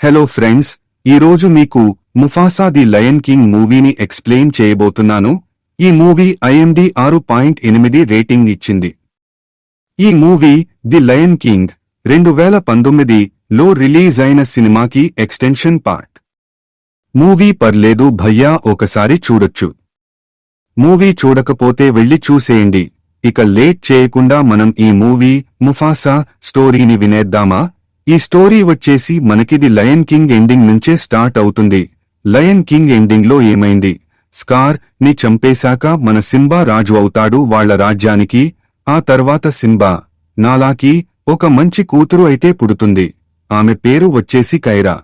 Hello friends, ఈరోజు మీకు Mufasa the lion king మూవీని ఎక్స్ప్లెయిన్ చేయబోతున్నాను. ఈ మూవీ IMDb 6.8 రేటింగ్ ఇచ్చింది. ఈ మూవీ ది లయన్ కింగ్ 2019లో రిలీజ్ అయిన సినిమాకి ఎక్స్టెన్షన్ పార్ట్. మూవీ పర్లేదు భయ్యా, ఒకసారి చూడొచ్చు. మూవీ చూడకపోతే వెళ్లి చూసేయండి. ఇక లేట్ చేయకుండా మనం ఈ మూవీ ముఫాసా స్టోరీని వినేద్దామా? ఈ స్టోరీ వచ్చేసి మనకి ది లయన్ కింగ్ ఎండింగ్ నుంచే స్టార్ట్ అవుతుంది. లయన్ కింగ్ ఎండింగ్ లో ఏమైంది? స్కార్ ని చంపేశాక మన సింబా రాజు అవుతాడు వాళ్ల రాజ్యానికి. ఆ తర్వాత సింబా నాలాకి ఒక మంచి కూతురు అయితే పుడుతుంది. ఆమె పేరు వచ్చేసి కైరా.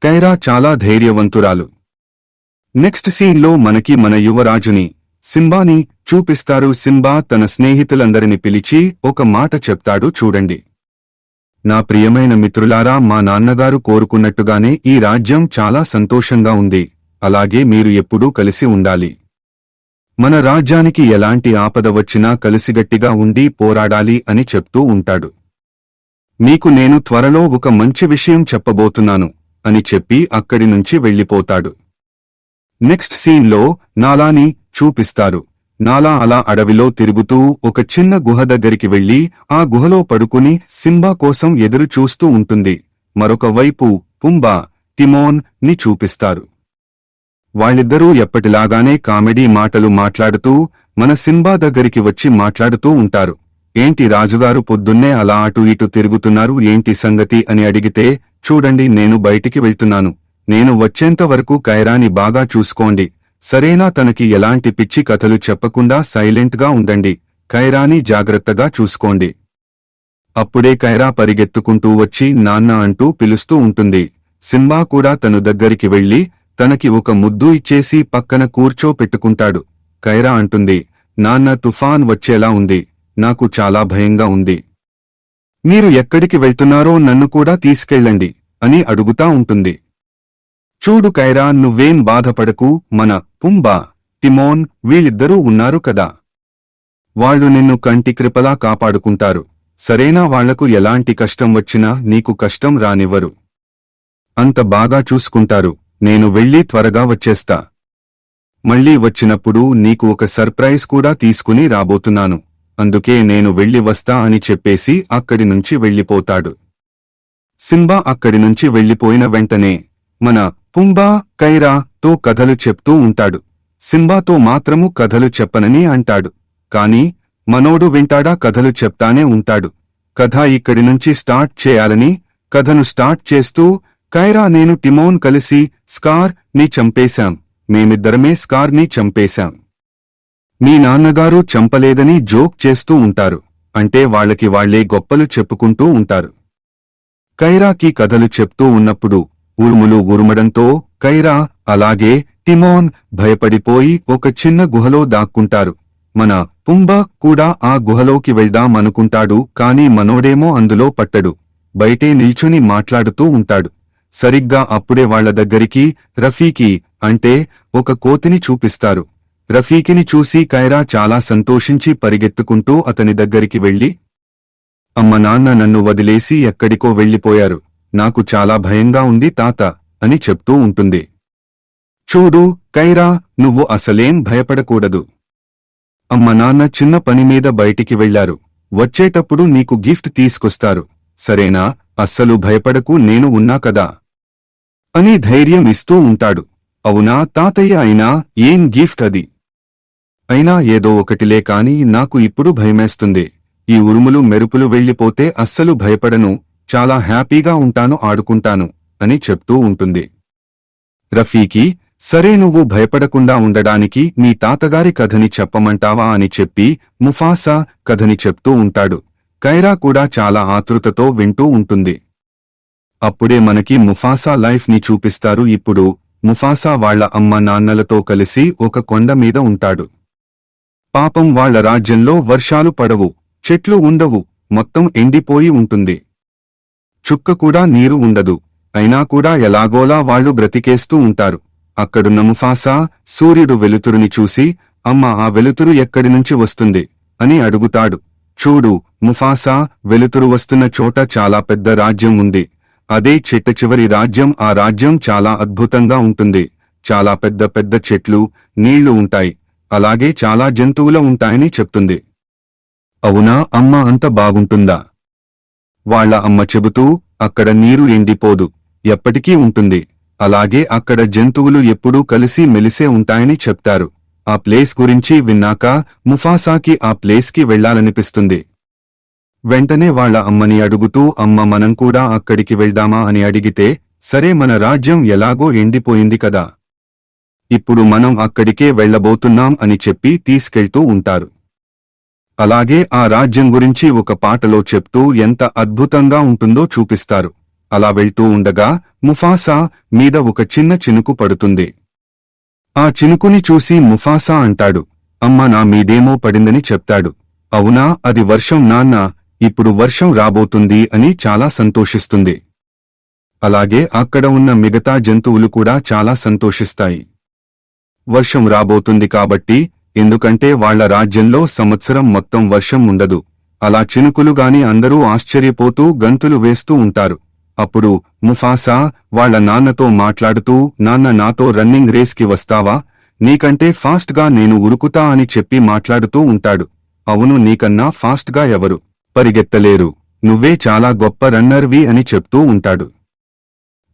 కైరా చాలా ధైర్యవంతురాలు. నెక్స్ట్ సీన్ లో మనకి మన యువరాజుని సింబాని చూపిస్తారు. సింబా తన స్నేహితులందరిని పిలిచి ఒక మాట చెప్తాడు, చూడండి నా ప్రియమైన మిత్రులారా, మా నాన్నగారు కోరుకున్నట్టుగానే ఈ రాజ్యం చాలా సంతోషంగా ఉంది. అలాగే మీరు ఎప్పుడూ కలిసి ఉండాలి. మన రాజ్యానికి ఎలాంటి ఆపద వచ్చినా కలిసిగట్టిగా ఉండి పోరాడాలి అని చెప్తూ ఉంటాడు. మీకు నేను త్వరలో ఒక మంచి విషయం చెప్పబోతున్నాను అని చెప్పి అక్కడి నుంచి వెళ్లిపోతాడు. నెక్స్ట్ సీన్లో నాలాని చూపిస్తారు. నాలా అలా అడవిలో తిరుగుతూ ఒక చిన్న గుహ దగ్గరికి వెళ్లి ఆ గుహలో పడుకుని సింబా కోసం ఎదురు చూస్తూ ఉంటుంది. మరొక వైపు పుంబా, టిమోన్ ని చూపిస్తారు. వాళ్ళిద్దరూ ఎప్పటిలాగానే కామెడీ మాటలు మాట్లాడుతూ మన సింబా దగ్గరికి వచ్చి మాట్లాడుతూ ఉంటారు. ఏంటి రాజుగారు పొద్దున్నే అలా అటు ఇటు తిరుగుతున్నారు, ఏంటి సంగతి అని అడిగితే, చూడండి నేను బయటికి వెళ్తున్నాను. నేను వచ్చేంత వరకు కైరాని బాగా చూసుకోండి, సరేనా? తనకి ఎలాంటి పిచ్చి కథలు చెప్పకుండా సైలెంట్ గా ఉండండి. కైరాని జాగ్రత్తగా చూసుకోండి. అప్పుడే కైరా పరిగెత్తుకుంటూ వచ్చి నాన్న అంటూ పిలుస్తూ ఉంటుంది. సింబా కూడా తను దగ్గరికి వెళ్లి తనకి ఒక ముద్దు ఇచ్చేసి పక్కన కూర్చోపెట్టుకుంటాడు. కైరా అంటుంది, నాన్న తుఫాన్ వచ్చేలా ఉంది, నాకు చాలా భయంగా ఉంది. మీరు ఎక్కడికి వెళ్తున్నారో నన్ను కూడా తీసుకెళ్ళండి అని అడుగుతా ఉంటుంది. చూడు కైరా, నువ్వేం బాధపడకు, మన పుంబా, టిమోన్ వీళ్ళిద్దరూ ఉన్నారు కదా, వాళ్ళు నిన్ను కంటి క్రిపలా కాపాడుకుంటారు. సరేనా? వాళ్లకు ఎలాంటి కష్టం వచ్చినా నీకు కష్టం రానివ్వరు. అంత బాగా చూసుకుంటారు. నేను వెళ్లి త్వరగా వచ్చేస్తా. మళ్లీ వచ్చినప్పుడు నీకు ఒక సర్ప్రైజ్ కూడా తీసుకుని రాబోతున్నాను. అందుకే నేను వెళ్లి వస్తా అని చెప్పేసి అక్కడి నుంచి వెళ్లిపోతాడు. సింబా అక్కడి నుంచి వెళ్లిపోయిన వెంటనే మన పుంబా కైరా తో కథలు చెప్తూ ఉంటాడు. సింబాతో మాత్రము కథలు చెప్పనని అంటాడు. కాని మనోడు వింటాడా? కథలు చెప్తానే ఉంటాడు. కథ ఇక్కడి నుంచి స్టార్ట్ చేయాలని కథను స్టార్ట్ చేస్తూ, కైరా నేను టిమోన్ కలిసి స్కార్ ని చంపేశాం. మేమిద్దరమే స్కార్ ని చంపేశాం. మీ నాన్నగారు చంపలేదని జోక్ చేస్తూ ఉంటారు. అంటే వాళ్ళకి వాళ్లే గొప్పలు చెప్పుకుంటూ ఉంటారు. కైరాకి కథలు చెప్తూ ఉన్నప్పుడు ఉరుములు ఉరుమడంతో కైరా అలాగే టిమోన్ భయపడిపోయి ఒక చిన్న గుహలో దాక్కుంటారు. మన పుంబా కూడా ఆ గుహలోకి వెళ్దామనుకుంటాడు. కాని మనోడేమో అందులో పట్టడు, బయటే నిల్చుని మాట్లాడుతూ ఉంటాడు. సరిగ్గా అప్పుడే వాళ్ల దగ్గరికి రఫీకి అంటే ఒక కోతిని చూపిస్తారు. రఫీకిని చూసి కైరా చాలా సంతోషించి పరిగెత్తుకుంటూ అతని దగ్గరికి వెళ్లి, అమ్మ నాన్న నన్ను వదిలేసి ఎక్కడికో వెళ్లిపోయారు, నాకు చాలా భయంగా ఉంది తాత అని చెప్తూ ఉంటుంది. చూడు కైరా, నువ్వు అసలేం భయపడకూడదు. అమ్మ నాన్న చిన్న పనిమీద బయటికి వెళ్లారు, వచ్చేటప్పుడు నీకు గిఫ్ట్ తీసుకొస్తారు, సరేనా? అస్సలు భయపడకు, నేను ఉన్నా కదా అని ధైర్యం ఇస్తూ ఉంటాడు. అవునా తాతయ్య, అయినా ఏం గిఫ్ట్ అది? అయినా ఏదో ఒకటిలే, కాని నాకు ఇప్పుడు భయమేస్తుంది. ఈ ఉరుములు మెరుపులు వెళ్లిపోతే అస్సలు భయపడను, చాలా హ్యాపీగా ఉంటాను, ఆడుకుంటాను అని చెప్తూ ఉంటుంది. రఫీకి, సరే నువ్వు భయపడకుండా ఉండడానికి నీ తాతగారి కథని చెప్పమంటావా అని చెప్పి ముఫాసా కథని చెప్తూ ఉంటాడు. కైరా కూడా చాలా ఆతృతతో వింటూ ఉంటుంది. అప్పుడే మనకి ముఫాసా లైఫ్ ని చూపిస్తారు. ఇప్పుడు ముఫాసా వాళ్ల అమ్మ నాన్నలతో కలిసి ఒక కొండ మీద ఉంటాడు. పాపం వాళ్ల రాజ్యంలో వర్షాలు పడవు, చెట్లు ఉండవు, మొత్తం ఎండిపోయి ఉంటుంది. చుక్క కూడా నీరు ఉండదు. అయినా కూడా ఎలాగోలా వాళ్లు బ్రతికేస్తూ ఉంటారు. అక్కడున్న ముఫాసా సూర్యుడు వెలుతురుని చూసి, అమ్మ ఆ వెలుతురు ఎక్కడి నుంచి వస్తుంది అని అడుగుతాడు. చూడు ముఫాసా, వెలుతురు వస్తున్న చోట చాలా పెద్ద రాజ్యం ఉంది. అదే చిట్టచివరి రాజ్యం. ఆ రాజ్యం చాలా అద్భుతంగా ఉంటుంది. చాలా పెద్ద పెద్ద చెట్లు, నీళ్లు ఉంటాయి. అలాగే చాలా జంతువులు ఉంటాయని చెప్తుంది. అవునా అమ్మ, అంత బాగుంటుందా? వాళ్ళ అమ్మ చెబుతూ, అక్కడ నీరు ఎండిపోదు, ఎప్పటికీ ఉంటుంది. అలాగే అక్కడ జంతువులు ఎప్పుడూ కలిసి మెలిసే ఉంటాయని చెప్తారు. ఆ ప్లేస్ గురించి విన్నాక ముఫాసాకి ఆ ప్లేస్కి వెళ్లాలనిపిస్తుంది. వెంటనే వాళ్ళ అమ్మని అడుగుతూ, అమ్మ మనం కూడా అక్కడికి వెళ్దామా అని అడిగితే, సరే మన రాజ్యం ఎలాగో ఎండిపోయింది కదా, ఇప్పుడు మనం అక్కడికే వెళ్లబోతున్నాం అని చెప్పి తీసుకెళ్తూ ఉంటారు. అలాగే ఆ రాజ్యం గురించి ఒక పాటలో చెప్తూ ఎంత అద్భుతంగా ఉంటుందో చూపిస్తారు. అలా వెళ్తూ ఉండగా ముఫాసా మీద ఒక చిన్న చినుకు పడుతుంది. ఆ చినుకుని చూసి ముఫాసా అంటాడు, అమ్మ నా మీదేమో పడిందని చెప్తాడు. అవునా, అది వర్షం నాన్నా, ఇప్పుడు వర్షం రాబోతుంది అని చాలా సంతోషిస్తుంది. అలాగే అక్కడ ఉన్న మిగతా జంతువులు కూడా చాలా సంతోషిస్తాయి. వర్షం రాబోతుంది కాబట్టి, ఎందుకంటే వాళ్ల రాజ్యంలో సంవత్సరం మొత్తం వర్షం ఉండదు. అలా చినుకులుగాని అందరూ ఆశ్చర్యపోతూ గంతులు వేస్తూ ఉంటారు. అప్పుడు ముఫాసా వాళ్ల నాన్నతో మాట్లాడుతూ, నాన్న నాతో రన్నింగ్ రేస్కి వస్తావా, నీకంటే ఫాస్ట్గా నేను ఉరుకుతా అని చెప్పి మాట్లాడుతూ ఉంటాడు. అవును, నీకన్నా ఫాస్ట్గా ఎవరు పరిగెత్తలేరు, నువ్వే చాలా గొప్ప రన్నర్వి అని చెప్తూ ఉంటాడు.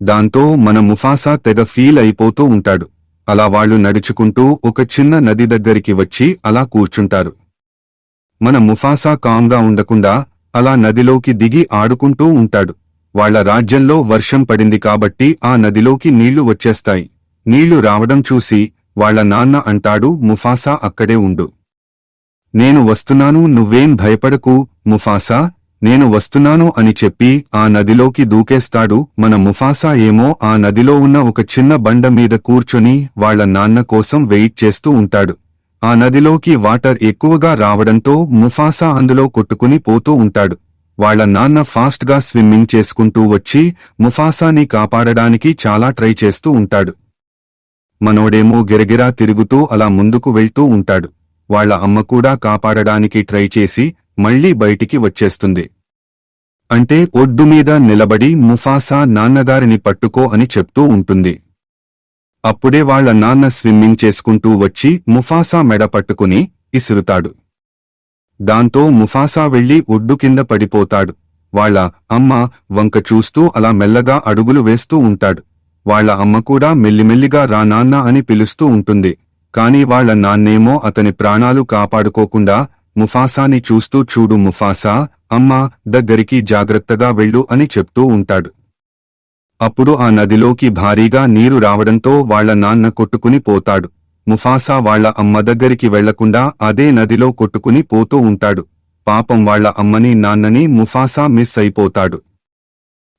దాంతో మన ముఫాసా తెగ ఫీల్ అయిపోతూ ఉంటాడు. అలా వాళ్లు నడుచుకుంటూ ఒక చిన్న నది దగ్గరికి వచ్చి అలా కూర్చుంటారు. మన ముఫాసా కాంగా ఉండకుండా అలా నదిలోకి దిగి ఆడుకుంటూ ఉంటాడు. వాళ్ల రాజ్యంలో వర్షం పడింది కాబట్టి ఆ నదిలోకి నీళ్లు వచ్చేస్తాయి. నీళ్లు రావడం చూసి వాళ్ల నాన్న అంటాడు, ముఫాసా అక్కడే ఉండు, నేను వస్తున్నాను, నువ్వేం భయపడకు ముఫాసా, నేను వస్తున్నాను అని చెప్పి ఆ నదిలోకి దూకేస్తాడు. మన ముఫాసా ఏమో ఆ నదిలో ఉన్న ఒక చిన్న బండ మీద కూర్చొని వాళ్ల నాన్న కోసం వెయిట్ చేస్తూ ఉంటాడు. ఆ నదిలోకి వాటర్ ఎక్కువగా రావడంతో ముఫాసా అందులో కొట్టుకుని పోతూ ఉంటాడు. వాళ్ల నాన్న ఫాస్ట్గా స్విమ్మింగ్ చేసుకుంటూ వచ్చి ముఫాసాని కాపాడడానికి చాలా ట్రై చేస్తూ ఉంటాడు. మనోడేమో గిరగిరా తిరుగుతూ అలా ముందుకు వెళ్తూ ఉంటాడు. వాళ్ల అమ్మ కూడా కాపాడడానికి ట్రై చేసి మళ్లీ బయటికి వచ్చేస్తుంది. అంటే ఒడ్డు మీద నిలబడి ముఫాసా నాన్నగారిని పట్టుకో అని చెప్తూ ఉంటుంది. అప్పుడే వాళ్ల నాన్న స్విమ్మింగ్ చేసుకుంటూ వచ్చి ముఫాసా మెడ పట్టుకుని ఇసురుతాడు. దాంతో ముఫాసా వెళ్లి ఒడ్డు కింద పడిపోతాడు. వాళ్ల అమ్మ వంక చూస్తూ అలా మెల్లగా అడుగులు వేస్తూ ఉంటాడు. వాళ్ల అమ్మ కూడా మెల్లిమెల్లిగా రా నాన్న అని పిలుస్తూ ఉంటుంది. కాని వాళ్ల నాన్నేమో అతని ప్రాణాలు కాపాడుకోకుండా ముఫాసాని చూస్తూ, చూడు ముఫాసా, అమ్మా దగ్గరికి జాగ్రత్తగా వెళ్ళు అని చెప్తూ ఉంటాడు. అప్పుడు ఆ నదిలోకి భారీగా నీరు రావడంతో వాళ్ల నాన్న కొట్టుకుని పోతాడు. ముఫాసా వాళ్ల అమ్మ దగ్గరికి వెళ్లకుండా అదే నదిలో కొట్టుకుని పోతూ ఉంటాడు. పాపం వాళ్ల అమ్మని నాన్నని ముఫాసా మిస్ అయిపోతాడు.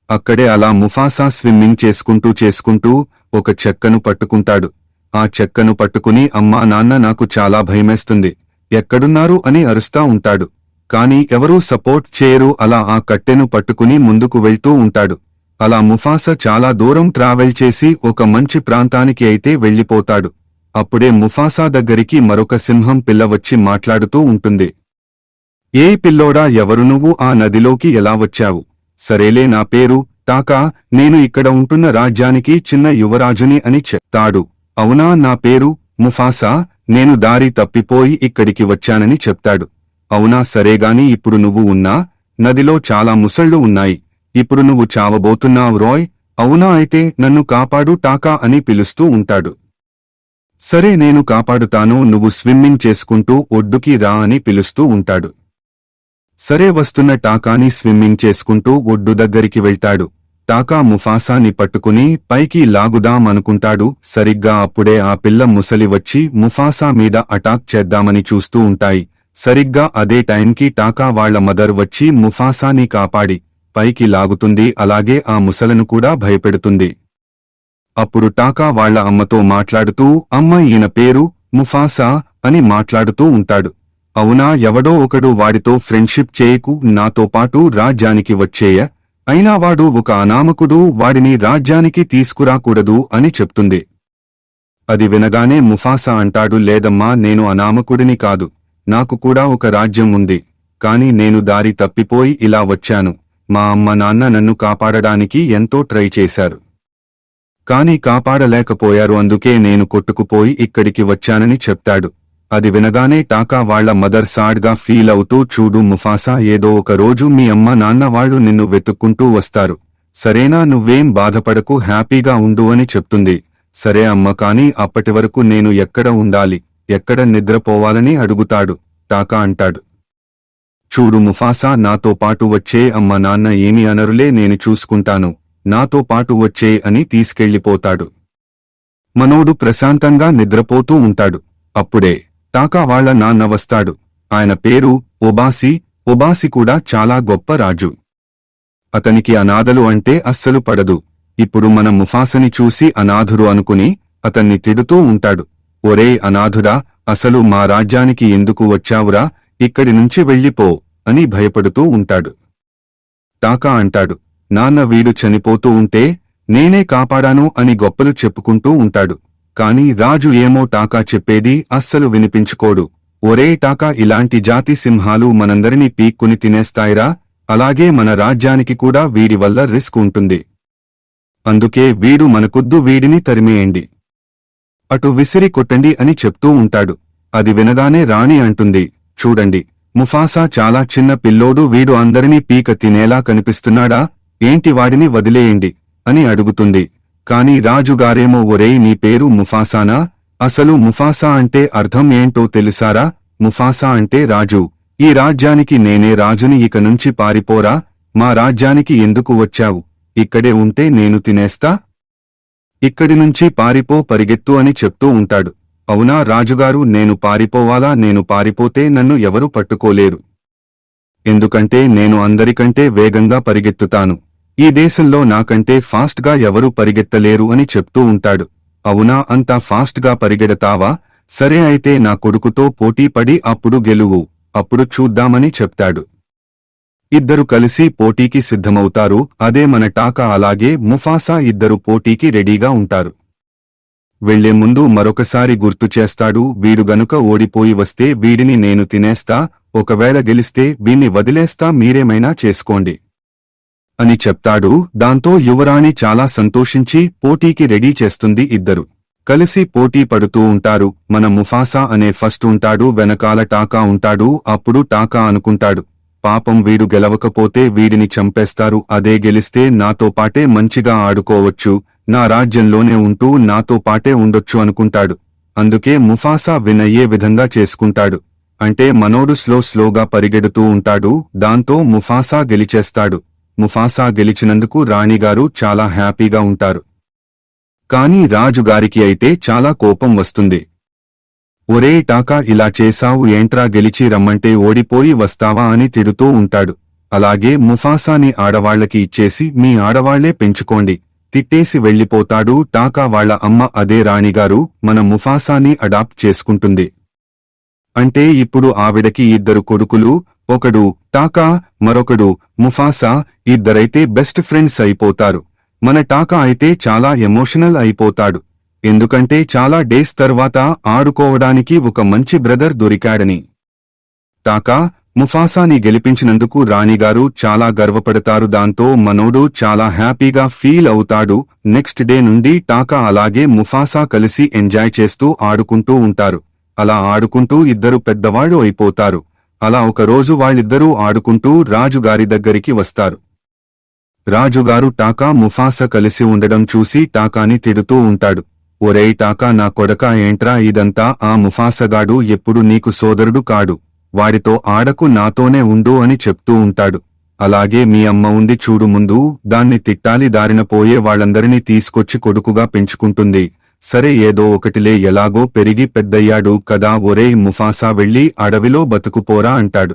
అక్కడే అలా ముఫాసా స్విమ్మింగ్ చేసుకుంటూ ఒక చెక్కను పట్టుకుంటాడు. ఆ చెక్కను పట్టుకుని అమ్మా నాన్న నాకు చాలా భయమేస్తుంది, ఎక్కడున్నారు అని అరుస్తా ఉంటాడు. కాని ఎవరూ సపోర్ట్ చేయరు. అలా ఆ కట్టెను పట్టుకుని ముందుకు వెళ్తూ ఉంటాడు. అలా ముఫాసా చాలా దూరం ట్రావెల్ చేసి ఒక మంచి ప్రాంతానికి అయితే వెళ్లిపోతాడు. అప్పుడే ముఫాసా దగ్గరికి మరొక సింహం పిల్ల వచ్చి మాట్లాడుతూ ఉంటుంది. ఏ పిల్లోడా, ఎవరు నువ్వు, ఆ నదిలోకి ఎలా వచ్చావు? సరేలే, నా పేరు టాకా, నేను ఇక్కడ ఉంటున్న రాజ్యానికి చిన్న యువరాజుని అని చెప్తాడు. అవునా, నా పేరు ముఫాసా, నేను దారి తప్పిపోయి ఇక్కడికి వచ్చానని చెప్తాడు. అవునా, సరేగాని ఇప్పుడు నువ్వు ఉన్నా నదిలో చాలా ముసళ్ళు ఉన్నాయి, ఇప్పుడు నువ్వు చావబోతున్నావు రోయ్. అవునా, అయితే నన్ను కాపాడు టాకా అని పిలుస్తూ ఉంటాడు. సరే నేను కాపాడుతాను, నువ్వు స్విమ్మింగ్ చేసుకుంటూ ఒడ్డుకి రా అని పిలుస్తూ ఉంటాడు. సరే వస్తున్న టాకాని స్విమ్మింగ్ చేసుకుంటూ ఒడ్డు దగ్గరికి వెళ్తాడు. టాకా ముఫాసాని పట్టుకుని పైకి లాగుదామనుకుంటాడు. సరిగ్గా అప్పుడే ఆ పిల్ల ముసలి వచ్చి ముఫాసా మీద అటాక్ చేద్దామని చూస్తూ ఉంటాయి. సరిగ్గా అదే టైంకి టాకా వాళ్ల మదర్ వచ్చి ముఫాసాని కాపాడి పైకి లాగుతుంది. అలాగే ఆ ముసలను కూడా భయపెడుతుంది. అప్పుడు టాకా వాళ్ల అమ్మతో మాట్లాడుతూ, అమ్మ ఈయన పేరు ముఫాసా అని మాట్లాడుతూ ఉంటాడు. అవునా, ఎవడో ఒకడు వాడితో ఫ్రెండ్షిప్ చేయకు, నాతో పాటు రాజ్యానికి వచ్చేయ, అయినా వాడు ఒక అనామకుడు, వాడిని రాజ్యానికి తీసుకురాకూడదు అని చెప్తుంది. అది వినగానే ముఫాసా అంటాడు, లేదమ్మా, నేను అనామకుడిని కాదు, నాకు కూడా ఒక రాజ్యం ఉంది, కాని నేను దారి తప్పిపోయి ఇలా వచ్చాను, మా అమ్మ నాన్న నన్ను కాపాడడానికి ఎంతో ట్రై చేశారు. కాని కాపాడలేకపోయారు, అందుకే నేను కొట్టుకుపోయి ఇక్కడికి వచ్చానని చెప్తాడు. అది వినగానే టాకా వాళ్ల మదర్ సాడ్గా ఫీల్ అవుతూ, చూడు ముఫాసా, ఏదో ఒక రోజు మీ అమ్మ నాన్న వాళ్ళు నిన్ను వెతుక్కుంటూ వస్తారు, సరేనా, నువ్వేం బాధపడకు, హ్యాపీగా ఉండు అని చెప్తుంది. సరే అమ్మ, కాని అప్పటివరకు నేను ఎక్కడ ఉండాలి, ఎక్కడ నిద్రపోవాలని అడుగుతాడు. టాకా అంటాడు, చూడు ముఫాసా, నాతో పాటు వచ్చే, అమ్మ నాన్న ఏమి అనరులే, నేను చూసుకుంటాను, నాతో పాటు వచ్చే అని తీసుకెళ్లిపోతాడు. మనోడు ప్రశాంతంగా నిద్రపోతూ ఉంటాడు. అప్పుడే టాకా వాళ్ల నాన్న వస్తాడు. ఆయన పేరు ఒబాసి. ఒబాసి కూడా చాలా గొప్ప రాజు. అతనికి అనాథలు అంటే అస్సలు పడదు. ఇప్పుడు మన ముఫాసని చూసి అనాథుడు అనుకుని అతన్ని తిడుతూ ఉంటాడు. ఒరే అనాథుడా, అసలు మా రాజ్యానికి ఎందుకు వచ్చావురా, ఇక్కడి నుంచి వెళ్ళిపో అని భయపడుతూ ఉంటాడు. టాకా అంటాడు, నాన్న వీడు చనిపోతూ ఉంటే నేనే కాపాడాను అని గొప్పలు చెప్పుకుంటూ ఉంటాడు. కాని రాజు ఏమో టాకా చెప్పేది అస్సలు వినిపించుకోడు. ఒరే టాకా, ఇలాంటి జాతి సింహాలు మనందరినీ పీక్కుని తినేస్తాయిరా, అలాగే మన రాజ్యానికి కూడా వీడి వల్ల రిస్క్ ఉంటుంది. అందుకే వీడు మనకొద్దు, వీడిని తరిమేయండి, అటు విసిరి కొట్టండి అని చెప్తూ ఉంటాడు. అది వినగానే రాణి అంటుంది, చూడండి ముఫాసా చాలా చిన్న పిల్లోడు, వీడు అందరినీ పీక తినేలా కనిపిస్తున్నాడా, ఏంటి వాడిని వదిలేయండి అని అడుగుతుంది. కాని రాజుగారేమో, ఒరేయ్ నీ పేరు ముఫాసానా, అసలు ముఫాసా అంటే అర్థం ఏంటో తెలుసారా, ముఫాసా అంటే రాజు, ఈ రాజ్యానికి నేనే రాజుని, ఇక నుంచి పారిపోరా, మా రాజ్యానికి ఎందుకు వచ్చావు, ఇక్కడే ఉంటే నేను తినేస్తా, ఇక్కడి నుంచి పారిపో, పరిగెత్తు అని చెప్తూ ఉంటాడు. అవునా రాజుగారు, నేను పారిపోవాలా, నేను పారిపోతే నన్ను ఎవరూ పట్టుకోలేరు, ఎందుకంటే నేను అందరికంటే వేగంగా పరిగెత్తుతాను, ఈ దేశంలో నాకంటే ఫాస్ట్గా ఎవరూ పరిగెత్తలేరు అని చెప్తూ ఉంటాడు. అవునా, అంత ఫాస్ట్గా పరిగెడతావా, సరే అయితే నా కొడుకుతో పోటీపడి అప్పుడు గెలువు, అప్పుడు చూద్దామని చెప్తాడు. ఇద్దరు కలిసి పోటీకి సిద్ధమవుతారు. అదే మన టాకా అలాగే ముఫాసా ఇద్దరు పోటీకి రెడీగా ఉంటారు. వెళ్లే ముందు మరొకసారి గుర్తు చేస్తాడు, వీడు గనుక ఓడిపోయి వస్తే వీడిని నేను తినేస్తా, ఒకవేళ గెలిస్తే వీణ్ణి వదిలేస్తా, మీరేమైనా చేసుకోండి అని చెప్తాడు. దాంతో యువరాణి చాలా సంతోషించి పోటీకి రెడీ చేస్తుంది. ఇద్దరు కలిసి పోటీ పడుతూ ఉంటారు. మన ముఫాసా అనే ఫస్ట్ ఉంటాడు, వెనకాల టాకా ఉంటాడు. అప్పుడు టాకా అనుకుంటాడు, పాపం వీడు గెలవకపోతే వీడిని చంపేస్తారు, అదే గెలిస్తే నాతో పాటే మంచిగా ఆడుకోవచ్చు, నా రాజ్యంలోనే ఉంటూ నాతో పాటే ఉండొచ్చు అనుకుంటాడు. అందుకే ముఫాసా వినయ్యే విధంగా చేసుకుంటాడు. అంటే మనోడు స్లోగా పరిగెడుతూ ఉంటాడు. దాంతో ముఫాసా గెలిచేస్తాడు. ముఫాసా గెలిచినందుకు రాణిగారు చాలా హ్యాపీగా ఉంటారు. కాని రాజుగారికి అయితే చాలా కోపం వస్తుంది. ఒరే టాకా, ఇలా చేశావు ఏంట్రా, గెలిచి రమ్మంటే ఓడిపోయి వస్తావా అని తిడుతూ ఉంటాడు. అలాగే ముఫాసాని ఆడవాళ్లకి ఇచ్చేసి మీ ఆడవాళ్లే పెంచుకోండి, తిట్టేసి వెళ్లిపోతాడు. టాకా వాళ్ల అమ్మ అదే రాణిగారు మన ముఫాసాని అడాప్ట్ చేసుకుంటుంది. అంటే ఇప్పుడు ఆవిడకి ఇద్దరు కొడుకులు, ఒకడు టాకా, మరొకడు ముఫాసా, ఇద్దరైతే బెస్ట్ ఫ్రెండ్స్ అయిపోతారు. మన టాకా అయితే చాలా ఎమోషనల్ అయిపోతాడు, ఎందుకంటే చాలా డేస్ తర్వాత ఆడుకోవడానికి ఒక మంచి బ్రదర్ దొరికాడని. టాకా ముఫాసాని గెలిపించినందుకు రాణిగారు చాలా గర్వపడతారు. దాంతో మనోడు చాలా హ్యాపీగా ఫీల్ అవుతాడు. నెక్స్ట్ డే నుండి టాకా అలాగే ముఫాసా కలిసి ఎంజాయ్ చేస్తూ ఆడుకుంటూ ఉంటారు. అలా ఆడుకుంటూ ఇద్దరు పెద్దవాళ్ళు అయిపోతారు. అలా ఒకరోజు వాళ్ళిద్దరూ ఆడుకుంటూ రాజుగారి దగ్గరికి వస్తారు. రాజుగారు టాకా ముఫాసా కలిసి ఉండడం చూసి టాకాని తిడుతూ ఉంటాడు. ఒరేయ్ టాకా, నా కొడకా, ఏంట్రా ఇదంతా, ఆ ముఫాసగాడు ఎప్పుడు నీకు సోదరుడు కాడు, వాడితో ఆడకు, నాతోనే ఉండు అని చెప్తూ ఉంటాడు. అలాగే మీ అమ్మ ఉంది చూడు, ముందు దాన్ని తిట్టాలి, దారిన పోయే వాళ్ళందరినీ తీసుకొచ్చి కొడుకుగా పెంచుకుంటుంది, సరే ఏదో ఒకటిలే, ఎలాగో పెరిగి పెద్దయ్యాడు కదా, ఒరేయ్ ముఫాసా వెళ్ళి అడవిలో బతుకుపోరా అంటాడు.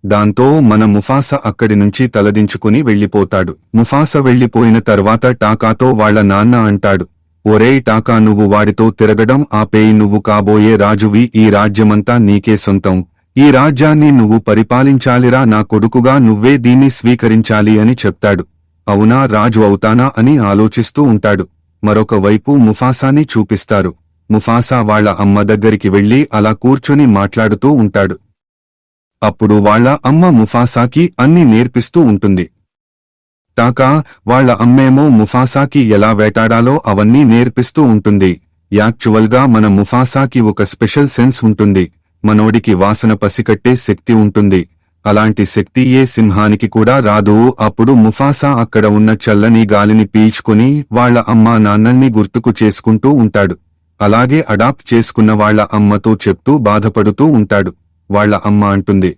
దాంతో మన ముఫాసా అక్కడి నుంచి తలదించుకుని వెళ్లిపోతాడు. ముఫాసా వెళ్లిపోయిన తర్వాత టాకాతో వాళ్ల నాన్న అంటాడు, ఒరేయ్ టాకా, నువ్వు వాడితో తిరగడం ఆపేయి, నువ్వు కాబోయే రాజువి, ఈ రాజ్యమంతా నీకే సొంతం, ఈ రాజ్యాన్ని నువ్వు పరిపాలించాలిరా, నా కొడుకుగా నువ్వే దీన్ని స్వీకరించాలి అని చెప్తాడు. అవునా, రాజు అవుతానా అని ఆలోచిస్తూ ఉంటాడు. మరొక వైపు ముఫాసాని చూపిస్తారు. ముఫాసా వాళ్ల అమ్మ దగ్గరికి వెళ్లి అలా కూర్చొని మాట్లాడుతూ ఉంటాడు. అప్పుడు వాళ్ళ అమ్మ ముఫాసాకి అన్ని నేర్పిస్తూ ఉంటుంది. టాకా వాళ్ళ అమ్మేమో ముఫాసాకి ఎలా వేటాడాలో అవన్నీ నేర్పిస్తూ ఉంటుంది. యాక్చువల్గా మన ముఫాసాకి ఒక స్పెషల్ సెన్స్ ఉంటుంది. మనోడికి వాసన పసికట్టే శక్తి ఉంటుంది. అలాంటి శక్తి ఏ సింహానికి కూడా రాదు. అప్పుడు ముఫాసా అక్కడ ఉన్న చల్లని గాలిని పీల్చుకుని వాళ్ళ అమ్మా నాన్నల్ని గుర్తుకు చేసుకుంటూ ఉంటాడు. అలాగే అడాప్ట్ చేసుకున్న వాళ్ళ అమ్మతో చెప్తూ బాధపడుతూ ఉంటాడు. వాళ్ళ అమ్మ అంటుంది,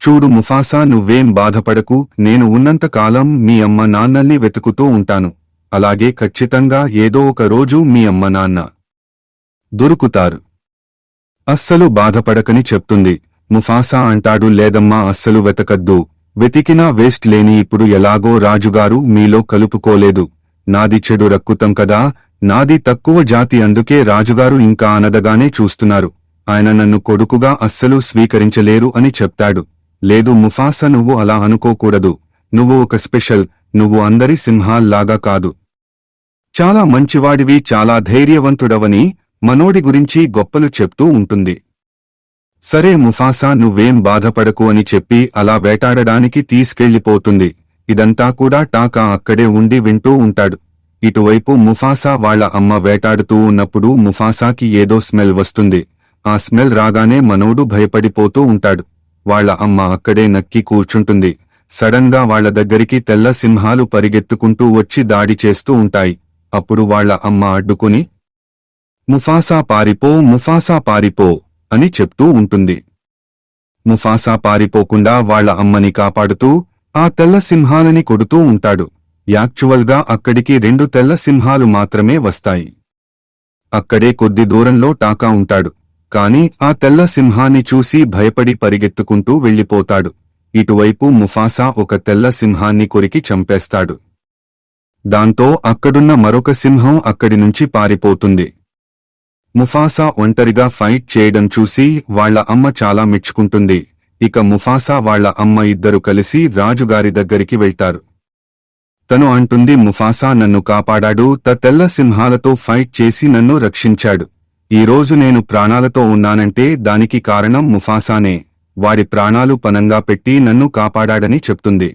చూడు ముఫాసా, నువ్వేం బాధపడకు, నేను ఉన్నంతకాలం మీ అమ్మ నాన్నల్ని వెతుకుతూ ఉంటాను. అలాగే ఖచ్చితంగా ఏదో ఒక రోజు మీ అమ్మ నాన్న దొరుకుతారు. అస్సలు బాధపడకని చెప్తుంది. ముఫాసా అంటాడు, లేదమ్మా, అస్సలు వెతకద్దు. వెతికినా వేస్ట్ లేని ఇప్పుడు ఎలాగో రాజుగారు మీలో కలుపుకోలేదు. నాది చెడు రక్కుతం కదా, నాది తక్కువ జాతి, అందుకే రాజుగారు ఇంకా అనదగానే చూస్తున్నారు. ఆయన నన్ను కొడుకుగా అస్సలు స్వీకరించలేరు అని చెప్తాడు. లేదు ముఫాసా, నువ్వు అలా అనుకోకూడదు. నువ్వు ఒక స్పెషల్. నువ్వు అందరి సింహాల్లాగా కాదు. చాలా మంచివాడివి, చాలా ధైర్యవంతుడవని మనోడి గురించి గొప్పలు చెప్తూ ఉంటుంది. సరే ముఫాసా, నువ్వేం బాధపడకు అని చెప్పి అలా వేటాడడానికి తీసుకెళ్లిపోతుంది. ఇదంతా కూడా టాకా అక్కడే ఉండి వింటూ ఉంటాడు. ఇటువైపు ముఫాసా వాళ్ళ అమ్మ వేటాడుతూ ఉన్నప్పుడు ముఫాసాకి ఏదో స్మెల్ వస్తుంది. ఆ స్మెల్ రాగానే మనోడు భయపడిపోతూ ఉంటాడు. వాళ్ళ అమ్మ అక్కడే నక్కి కూర్చుంటుంది. సడన్ గా వాళ్ల దగ్గరికి తెల్ల సింహాలు పరిగెత్తుకుంటూ వచ్చి దాడి చేస్తూ ఉంటాయి. అప్పుడు వాళ్ళ అమ్మ అడ్డుకుని, ముఫాసా పారిపో, ముఫాసా పారిపో అని చెప్తూ ఉంటుంది. ముఫాసా పారిపోకుండా వాళ్ళ అమ్మని కాపాడుతూ ఆ తెల్ల సింహాలని కొడుతూ ఉంటాడు. యాక్చువల్గా అక్కడికి 2 తెల్ల సింహాలు మాత్రమే వస్తాయి. అక్కడే కొద్ది దూరంలో టాకా ఉంటాడు. కాని ఆ తెల్ల సింహాన్ని చూసి భయపడి పరిగెత్తుకుంటూ వెళ్ళిపోతాడు. ఇటువైపు ముఫాసా ఒక తెల్ల సింహాన్ని కొరికి చంపేస్తాడు. దాంతో అక్కడున్న మరొక సింహం అక్కడి నుంచి పారిపోతుంది. ముఫాసా ఒంటరిగా ఫైట్ చేయడం చూసి వాళ్ళ అమ్మ చాలా మెచ్చుకుంటుంది. ఇక ముఫాసా వాళ్ళ అమ్మ ఇద్దరు కలిసి రాజుగారి దగ్గరికి వెళ్తారు. తను అంటుంది, ముఫాసా నన్ను కాపాడాడు, తెల్ల సింహాలతో ఫైట్ చేసి నన్ను రక్షించాడు. ఈరోజు నేను ప్రాణాలతో ఉన్నానంటే దానికి కారణం ముఫాసానే. వాడి ప్రాణాలు పనంగా పెట్టి నన్ను కాపాడాడని చెప్తుంది.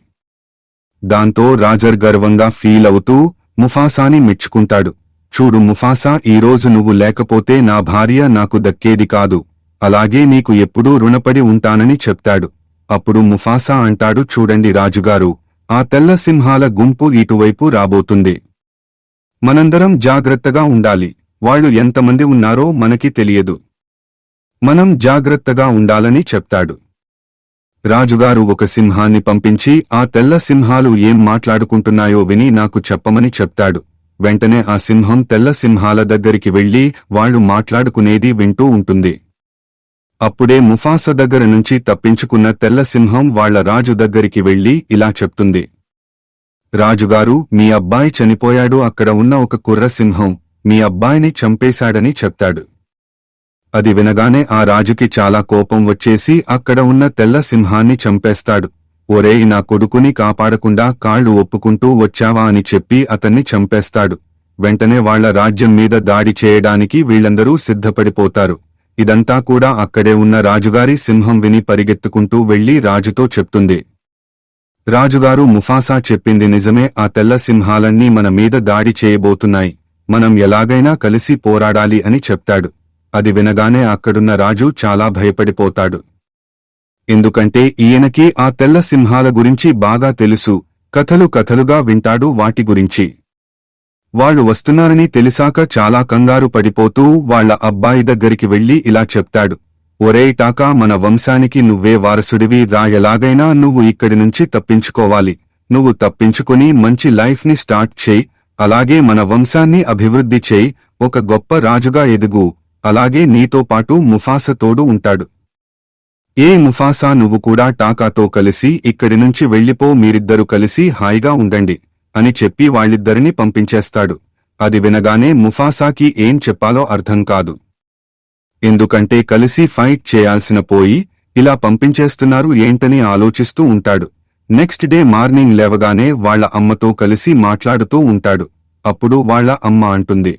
దాంతో రాజర్ గర్వంగా ఫీల్ అవుతూ ముఫాసాని మెచ్చుకుంటాడు. చూడు ముఫాసా, ఈరోజు నువ్వు లేకపోతే నా భార్య నాకు దక్కేది కాదు. అలాగే నీకు ఎప్పుడూ రుణపడి ఉంటానని చెప్తాడు. అప్పుడు ముఫాసా అంటాడు, చూడండి రాజుగారు, ఆ తెల్ల సింహాల గుంపు ఇటువైపు రాబోతుంది. మనందరం జాగ్రత్తగా ఉండాలి. వాళ్ళు ఎంతమంది ఉన్నారో మనకి తెలియదు. మనం జాగ్రత్తగా ఉండాలని చెప్తాడు. రాజుగారు ఒక సింహాన్ని పంపించి ఆ తెల్ల సింహాలు ఏం మాట్లాడుకుంటున్నాయో విని నాకు చెప్పమని చెప్తాడు. వెంటనే ఆ సింహం తెల్ల సింహాల దగ్గరికి వెళ్లి వాళ్లు మాట్లాడుకునేది వింటూ ఉంటుంది. అప్పుడే ముఫాసా దగ్గర నుంచి తప్పించుకున్న తెల్ల సింహం వాళ్ల రాజు దగ్గరికి వెళ్లి ఇలా చెప్తుంది, రాజుగారు, మీ అబ్బాయి చనిపోయాడు. అక్కడ ఉన్న ఒక కుర్ర సింహం మీ అబ్బాయిని చంపేశాడని చెప్తాడు. అది వినగానే ఆ రాజుకి చాలా కోపం వచ్చేసి అక్కడ ఉన్న తెల్ల సింహాన్ని చంపేస్తాడు. ఒరేయ్, నా కొడుకుని కాపాడకుండా కాళ్లు ఒప్పుకుంటూ వచ్చావా అని చెప్పి అతన్ని చంపేస్తాడు. వెంటనే వాళ్ల రాజ్యం మీద దాడి చేయడానికి వీళ్లందరూ సిద్ధపడిపోతారు. ఇదంతా కూడా అక్కడే ఉన్న రాజుగారి సింహం విని పరిగెత్తుకుంటూ వెళ్లి రాజుతో చెప్తుంది. రాజుగారు, ముఫాసా చెప్పింది నిజమే. ఆ తెల్ల సింహాలన్నీ మన మీద దాడి చేయబోతున్నాయి. మనం ఎలాగైనా కలిసి పోరాడాలి అని చెప్తాడు. అది వినగానే అక్కడున్న రాజు చాలా భయపడిపోతాడు. ఎందుకంటే ఈయనకి ఆ తెల్ల సింహాల గురించి బాగా తెలుసు. కథలుగా వింటాడు వాటి గురించి. వాళ్ళు వస్తున్నారని తెలిసాక చాలా కంగారు పడిపోతూ వాళ్ల అబ్బాయి దగ్గరికి వెళ్లి ఇలా చెప్తాడు, ఒరేయ్ టాకా, మన వంశానికి నువ్వే వారసుడివి రా. ఎలాగైనా నువ్వు ఇక్కడి నుంచి తప్పించుకోవాలి. నువ్వు తప్పించుకుని మంచి లైఫ్ ని స్టార్ట్ చేయి. అలాగే మన వంశాన్ని అభివృద్ధి చేయి. ఒక గొప్ప రాజుగా ఎదుగు. అలాగే నీతో పాటు ముఫాసా తోడు ఉంటాడు. ముఫాసా, నువ్వు కూడా టాకాతో కలిసి ఇక్కడి నుంచి వెళ్ళిపో. మీరిద్దరూ కలిసి హాయిగా ఉండండి అని చెప్పి వాళ్ళిద్దరిని పంపించేస్తాడు. అది వినగానే ముఫాసాకి ఏం చెప్పాలో అర్థం కాదు. ఎందుకంటే కలిసి ఫైట్ చేయాల్సిన పోయి ఇలా పంపించేస్తున్నారు ఏంటని ఆలోచిస్తూ ఉంటాడు. నెక్స్ట్ డే మార్నింగ్ లేవగానే వాళ్ల అమ్మతో కలిసి మాట్లాడుతూ ఉంటాడు. అప్పుడు వాళ్ల అమ్మ అంటుంది,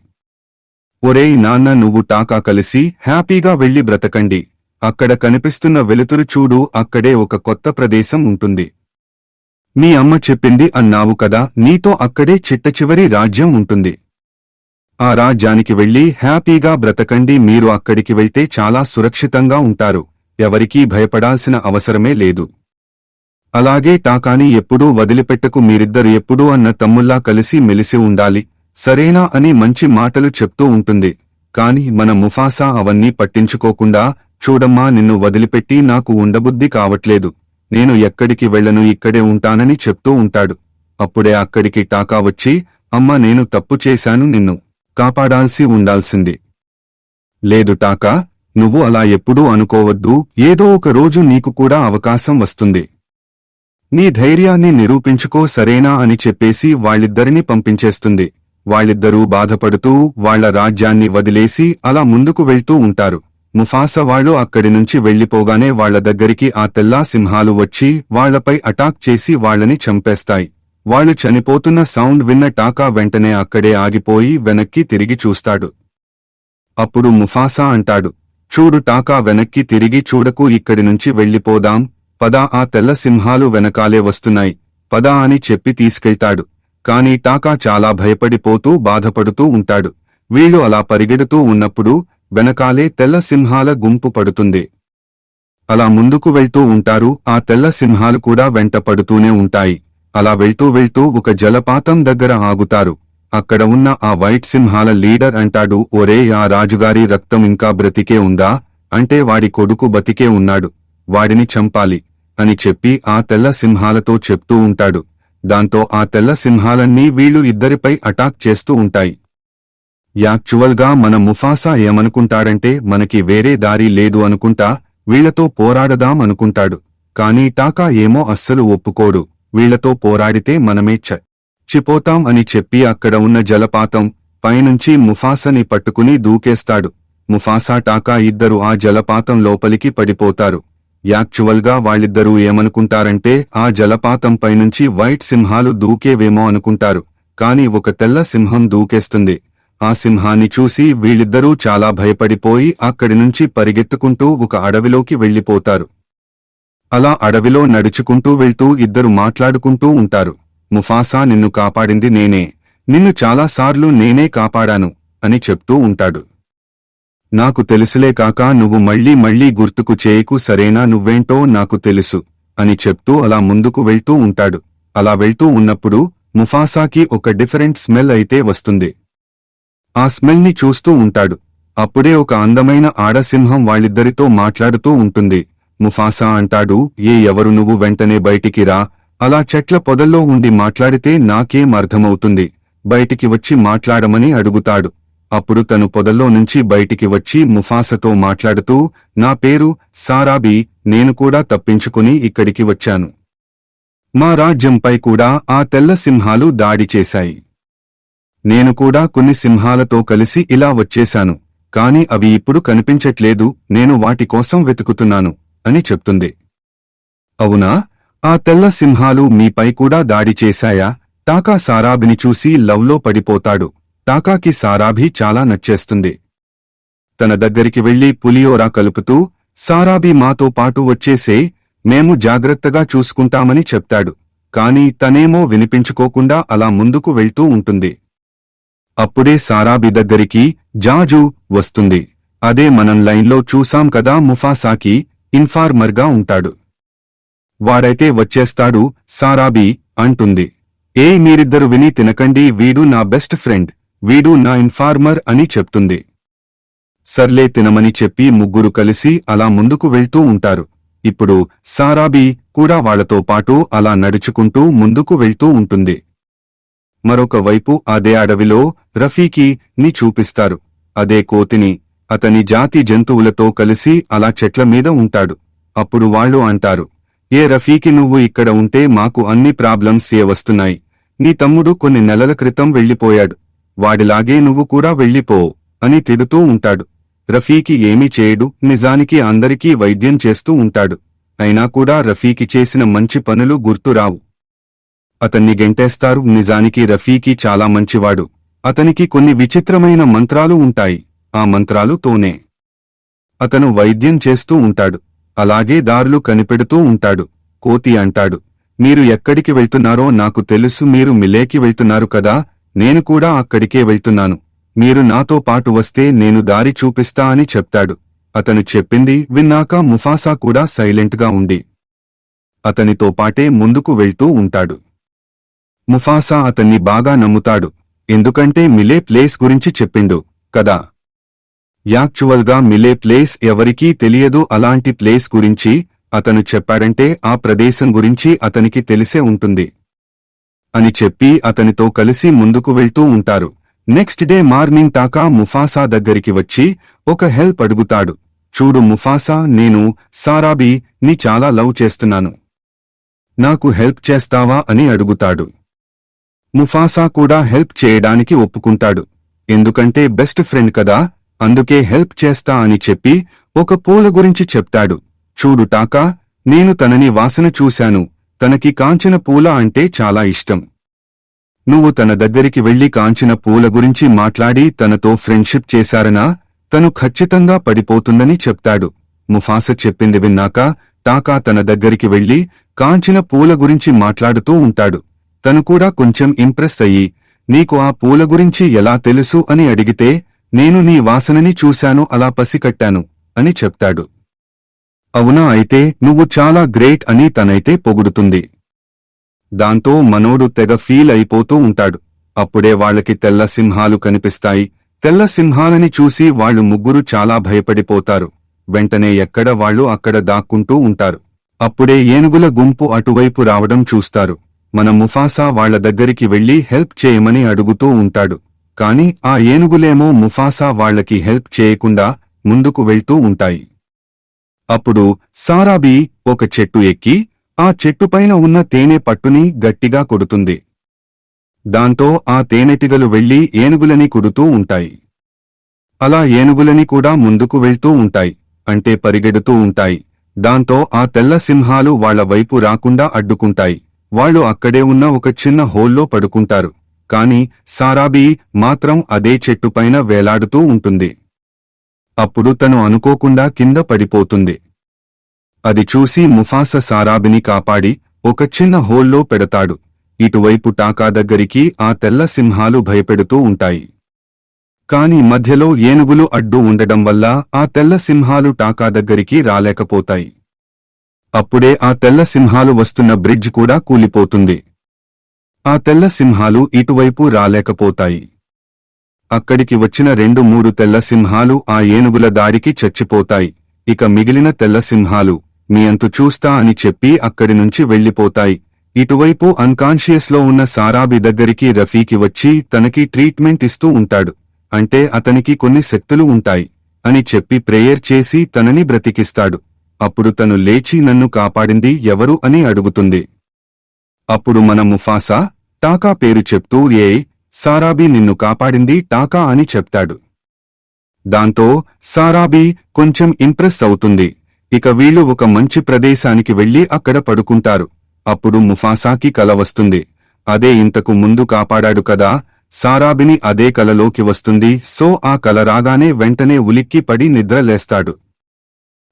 ఒరేయ్ నాన్న, నువ్వు టాకా కలిసి హ్యాపీగా వెళ్లి బ్రతకండి. అక్కడ కనిపిస్తున్న వెలుతురు చూడు, అక్కడే ఒక కొత్త ప్రదేశం ఉంటుంది. మీ అమ్మ చెప్పింది అన్నావు కదా, నీతో అక్కడే చిట్టచివరి రాజ్యం ఉంటుంది. ఆ రాజ్యానికి వెళ్లి హ్యాపీగా బ్రతకండి. మీరు అక్కడికి వెళ్తే చాలా సురక్షితంగా ఉంటారు. ఎవరికీ భయపడాల్సిన అవసరమే లేదు. అలాగే టాకాని ఎప్పుడూ వదిలిపెట్టకు. మీరిద్దరు ఎప్పుడూ అన్న తమ్ముల్లా కలిసి మెలిసి ఉండాలి, సరేనా అని మంచి మాటలు చెప్తూ ఉంటుంది. కాని మన ముఫాసా అవన్నీ పట్టించుకోకుండా, చూడమ్మా, నిన్ను వదిలిపెట్టి నాకు ఉండబుద్ధి కావట్లేదు, నేను ఎక్కడికి వెళ్లను, ఇక్కడే ఉంటానని చెప్తూ ఉంటాడు. అప్పుడే అక్కడికి టాకా వచ్చి, అమ్మా, నేను తప్పు చేశాను, నిన్ను కాపాడాల్సి ఉండాల్సింది. లేదు టాకా, నువ్వు అలా ఎప్పుడూ అనుకోవద్దు. ఏదో ఒక రోజు నీకు కూడా అవకాశం వస్తుంది. నీ ధైర్యాన్ని నిరూపించుకో, సరేనా అని చెప్పేసి వాళ్ళిద్దరినీ పంపించేస్తుంది. వాళ్ళిద్దరూ బాధపడుతూ వాళ్ల రాజ్యాన్ని వదిలేసి అలా ముందుకు వెళ్తూ ఉంటారు. ముఫాసా వాళ్ళు అక్కడి నుంచి వెళ్లిపోగానే వాళ్ల దగ్గరికి ఆ తెల్లా సింహాలు వచ్చి వాళ్లపై అటాక్ చేసి వాళ్లని చంపేస్తాయి. వాళ్ళు చనిపోతున్న సౌండ్ విన్న టాకా వెంటనే అక్కడే ఆగిపోయి వెనక్కి తిరిగి చూస్తాడు. అప్పుడు ముఫాసా అంటాడు, చూడు టాకా, వెనక్కి తిరిగి చూడకు, ఇక్కడి నుంచి వెళ్లిపోదాం, పదా, ఆ తెల్ల సింహాలు వెనకాలే వస్తున్నాయి, పదా అని చెప్పి తీసుకెళ్తాడు. కాని టాకా చాలా భయపడిపోతూ బాధపడుతూ ఉంటాడు. వీళ్లు అలా పరిగెడుతూ ఉన్నప్పుడు వెనకాలే తెల్ల సింహాల గుంపు పడుతుంది. అలా ముందుకు వెళ్తూ ఉంటారు. ఆ తెల్ల సింహాలు కూడా వెంట పడుతూనే ఉంటాయి. అలా వెళ్తూ వెళ్తూ ఒక జలపాతం దగ్గర ఆగుతారు. అక్కడ ఉన్న ఆ వైట్ సింహాల లీడర్ అంటాడు, ఒరే, ఆ రాజుగారి రక్తం ఇంకా బ్రతికే ఉందా? అంటే వాడి కొడుకు బతికే ఉన్నాడు, వాడిని చంపాలి అని చెప్పి ఆ తెల్ల సింహాలతో చెప్తూ ఉంటాడు. దాంతో ఆ తెల్ల సింహాలన్నీ వీళ్ళు ఇద్దరిపై అటాక్ చేస్తూ ఉంటాయి. యాక్చువల్గా మన ముఫాసా ఏమనుకుంటాడంటే, మనకి వేరే దారి లేదు అనుకుంటా, వీళ్లతో పోరాడదాం అనుకుంటాడు. కానీ టాకా ఏమో అస్సలు ఒప్పుకోడు. వీళ్లతో పోరాడితే మనమే చచ్చిపోతాం అని చెప్పి అక్కడ ఉన్న జలపాతం పైనుంచి ముఫాసాని పట్టుకుని దూకేస్తాడు. ముఫాసా టాకా ఇద్దరు ఆ జలపాతం లోపలికి పడిపోతారు. యాక్చువల్గా వాళ్ళిద్దరూ ఏమనుకుంటారంటే, ఆ జలపాతం పైనుంచి వైట్ సింహాలు దూకేవేమో అనుకుంటారు. కాని ఒక తెల్ల సింహం దూకేస్తుంది. ఆ సింహాన్ని చూసి వీళ్ళిద్దరూ చాలా భయపడిపోయి అక్కడి నుంచి పరిగెత్తుకుంటూ ఒక అడవిలోకి వెళ్లిపోతారు. అలా అడవిలో నడుచుకుంటూ వెళ్తూ ఇద్దరు మాట్లాడుకుంటూ ఉంటారు. ముఫాసా, నిన్ను కాపాడింది నేనే, నిన్ను చాలాసార్లు నేనే కాపాడాను అని చెప్తూ ఉంటాడు. నాకు తెలుసులే కాకా, నువ్వు మళ్లీ మళ్లీ గుర్తుకు చేయకు, సరేనా, నువ్వేంటో నాకు తెలుసు అని చెప్తూ అలా ముందుకు వెళ్తూ ఉంటాడు. అలా వెళ్తూ ఉన్నప్పుడు ముఫాసాకి ఒక డిఫరెంట్ స్మెల్ అయితే వస్తుంది. ఆ స్మెల్ని చూస్తూ ఉంటాడు. అప్పుడే ఒక అందమైన ఆడసింహం వాళ్ళిద్దరితో మాట్లాడుతూ ఉంటుంది. ముఫాసా అంటాడు, ఎవరు నువ్వు, వెంటనే బయటికి రా, అలా చెట్ల పొదల్లో ఉండి మాట్లాడితే నాకేం అర్థమవుతుంది, బయటికి వచ్చి మాట్లాడమని అడుగుతాడు. అప్పుడు తను పొదల్లో నుంచి బయటికి వచ్చి ముఫాసాతో మాట్లాడుతూ, నా పేరు సారాబీ, నేను కూడా తప్పించుకుని ఇక్కడికి వచ్చాను. మా రాజ్యంపై కూడా ఆ తెల్ల సింహాలు దాడి చేశాయి. నేను కూడా కొన్ని సింహాలతో కలిసి ఇలా వచ్చేశాను, కాని అవి ఇప్పుడు కనిపించట్లేదు, నేను వాటి కోసం వెతుకుతున్నాను అని చెప్తుంది. అవునా, ఆ తెల్ల సింహాలు మీపై కూడా దాడి చేశాయా? టాకా సారాబిని చూసి లవ్లో పడిపోతాడు. టాకాకి సారాభి చాలా నచ్చేస్తుంది. తన దగ్గరికి వెళ్లి పులియోరా కలుపుతూ, సారాబి మాతో పాటు వచ్చేసే, మేము జాగ్రత్తగా చూసుకుంటామని చెప్తాడు. కాని తనేమో వినిపించుకోకుండా అలా ముందుకు వెళ్తూ ఉంటుంది. అప్పుడే సారాబి దగ్గరికి జాజు వస్తుంది. అదే మనం లైన్లో చూసాం కదా, ముఫాసాకి ఇన్ఫార్మర్గా ఉంటాడు. వాడైతే వచ్చేస్తాడు. సారాబి అంటుంది, మీరిద్దరు విని తినకండి, వీడు నా బెస్ట్ ఫ్రెండ్, వీడు నా ఇన్ఫార్మర్ అని చెప్తుంది. సర్లే తినమని చెప్పి ముగ్గురు కలిసి అలా ముందుకు వెళ్తూ ఉంటారు. ఇప్పుడు సారాబి కూడా వాళ్లతో పాటు అలా నడుచుకుంటూ ముందుకు వెళ్తూ ఉంటుంది. మరొక వైపు అదే అడవిలో రఫీకీని చూపిస్తారు. అదే కోతిని, అతని జాతి జంతువులతో కలిసి అలా చెట్ల మీద ఉంటాడు. అప్పుడు వాళ్ళు అంటారు, రఫీకి, నువ్వు ఇక్కడ ఉంటే మాకు అన్ని ప్రాబ్లమ్స్ వస్తున్నాయి. నీ తమ్ముడు కొన్ని నెలల క్రితం వెళ్లిపోయాడు, వాడిలాగే నువ్వు కూడా వెళ్లిపో అని తిడుతూ ఉంటాడు. రఫీకి ఏమీ చేయడు, నిజానికి అందరికీ వైద్యం చేస్తూ ఉంటాడు. అయినా కూడా రఫీకి చేసిన మంచి పనులు గుర్తురావు. అతన్ని గెంటేస్తారు. నిజానికి రఫీకి చాలా మంచివాడు. అతనికి కొన్ని విచిత్రమైన మంత్రాలు ఉంటాయి. ఆ మంత్రాలుతోనే అతను వైద్యం చేస్తూ ఉంటాడు. అలాగే దారులు కనిపెడుతూ ఉంటాడు. కోతి అంటాడు, మీరు ఎక్కడికి వెళ్తున్నారో నాకు తెలుసు, మీరు మిలేకి వెళ్తున్నారు కదా, నేను కూడా అక్కడికే వెళ్తున్నాను. మీరు నాతో పాటు వస్తే నేను దారి చూపిస్తా అని చెప్తాడు. అతను చెప్పింది విన్నాక ముఫాసా కూడా సైలెంట్గా ఉండి అతనితో పాటే ముందుకు వెళ్తూ ఉంటాడు. ముఫాసా అతన్ని బాగా నమ్ముతాడు. ఎందుకంటే మిలే ప్లేస్ గురించి చెప్పిండు కదా. యాక్చువల్గా మిలే ప్లేస్ ఎవరికీ తెలియదు. అలాంటి ప్లేస్ గురించి అతను చెప్పాడంటే ఆ ప్రదేశం గురించి అతనికి తెలిసే ఉంటుంది అని చెప్పి అతనితో కలిసి ముందుకు వెళ్తూ ఉంటారు. Next day morning taka Mufasa దగ్గరికి వచ్చి ఒక హెల్ప్ అడుగుతాడు. చూడు ముఫాసా, నేను సారాబీ ని చాలా లవ్ చేస్తున్నాను. నాకు హెల్ప్ చేస్తావా అని అడుగుతాడు. ముఫాసా కూడా హెల్ప్ చేయడానికి ఒప్పుకుంటాడు. ఎందుకంటే బెస్ట్ ఫ్రెండ్ కదా, అందుకే హెల్ప్ చేస్తా అని చెప్పి ఒక పూల గురించి చెప్తాడు. చూడు టాకా, నేను తనని వాసన చూశాను. తనకి కాంచిన పూల అంటే చాలా ఇష్టం. నువ్వు తన దగ్గరికి వెళ్లి కాంచిన పూల గురించి మాట్లాడి తనతో ఫ్రెండ్షిప్ చేశారనా, తను ఖచ్చితంగా పడిపోతుందని చెప్తాడు. ముఫాస చెప్పింది విన్నాక టాకా తన దగ్గరికి వెళ్లి కాంచిన పూల గురించి మాట్లాడుతూ ఉంటాడు. తను కూడా కొంచెం ఇంప్రెస్ అయ్యి, నీకు ఆ పూల గురించి ఎలా తెలుసు అని అడిగితే, నేను నీ వాసనని చూశాను, అలా పసికట్టాను అని చెప్తాడు. అవునా, అయితే నువ్వు చాలా గ్రేట్ అని తనైతే పొగుడుతుంది. దాంతో మనోడు తెగ ఫీల్ అయిపోతూ ఉంటాడు. అప్పుడే వాళ్లకి తెల్ల సింహాలు కనిపిస్తాయి. తెల్ల సింహాలని చూసి వాళ్లు ముగ్గురు చాలా భయపడిపోతారు. వెంటనే ఎక్కడ వాళ్లు అక్కడ దాక్కుంటూ ఉంటారు. అప్పుడే ఏనుగుల గుంపు అటువైపు రావడం చూస్తారు. మన ముఫాసా వాళ్ల దగ్గరికి వెళ్లి హెల్ప్ చేయమని అడుగుతూ ఉంటాడు. కాని ఆ ఏనుగులేమో ముఫాసా వాళ్లకి హెల్ప్ చేయకుండా ముందుకు వెళ్తూ ఉంటాయి. అప్పుడు సారాబీ ఒక చెట్టు ఎక్కి ఆ చెట్టుపైన ఉన్న తేనె పట్టుని గట్టిగా కొడుతుంది. దాంతో ఆ తేనెటిగలు వెళ్లి ఏనుగులని కొడుతూ ఉంటాయి. అలా ఏనుగులని కూడా ముందుకు వెళ్తూ ఉంటాయి, అంటే పరిగెడుతూ ఉంటాయి. దాంతో ఆ తెల్ల సింహాలు వాళ్ల వైపు రాకుండా అడ్డుకుంటాయి. వాళ్లు అక్కడే ఉన్న ఒక చిన్న హోల్లో పడుకుంటారు. కాని సారాబీ మాత్రం అదే చెట్టుపైన వేలాడుతూ ఉంటుంది. అప్పుడు తను అనుకోకుండా కింద పడిపోతుంది. అది చూసి ముఫాస సారాబిని కాపాడి ఒక చిన్న హోల్లో పెడతాడు. ఇటువైపు టాకా దగ్గరికి ఆ తెల్ల సింహాలు భయపెడుతూ ఉంటాయి. కాని మధ్యలో ఏనుగులు అడ్డు ఉండడం వల్ల ఆ తెల్ల సింహాలు టాకా దగ్గరికి రాలేకపోతాయి. అప్పుడే ఆ తెల్ల సింహాలు వస్తున్న బ్రిడ్జ్ కూడా కూలిపోతుంది. ఆ తెల్ల సింహాలు ఇటువైపు రాలేకపోతాయి. అక్కడికి వచ్చిన 2-3 తెల్ల సింహాలు ఆ ఏనుగుల దాడికి చచ్చిపోతాయి. ఇక మిగిలిన తెల్ల సింహాలు మీ అంతు చూస్తా అని చెప్పి అక్కడి నుంచి వెళ్లిపోతాయి. ఇటువైపు అన్కాన్షియస్లో ఉన్న సారాబి దగ్గరికి రఫీకి వచ్చి తనకి ట్రీట్మెంట్ ఇస్తూ ఉంటాడు. అంటే అతనికి కొన్ని శక్తులు ఉంటాయి అని చెప్పి ప్రేయర్ చేసి తనని బ్రతికిస్తాడు. అప్పుడు తను లేచి నన్ను కాపాడింది ఎవరు అని అడుగుతుంది. అప్పుడు మన ముఫాసా టాకా పేరు చెప్తూ సారాబీ నిన్ను కాపాడింది టాకా అని చెప్తాడు. దాంతో సారాబీ కొంచెం ఇంప్రెస్ అవుతుంది. ఇక వీళ్లు ఒక మంచి ప్రదేశానికి వెళ్లి అక్కడ పడుకుంటారు. అప్పుడు ముఫాసాకి కల వస్తుంది. అదే ఇంతకు ముందు కాపాడాడు కదా, సారాబిని అదే కలలోకి వస్తుంది. సో ఆ కల రాగానే వెంటనే ఉలిక్కి పడి నిద్రలేస్తాడు.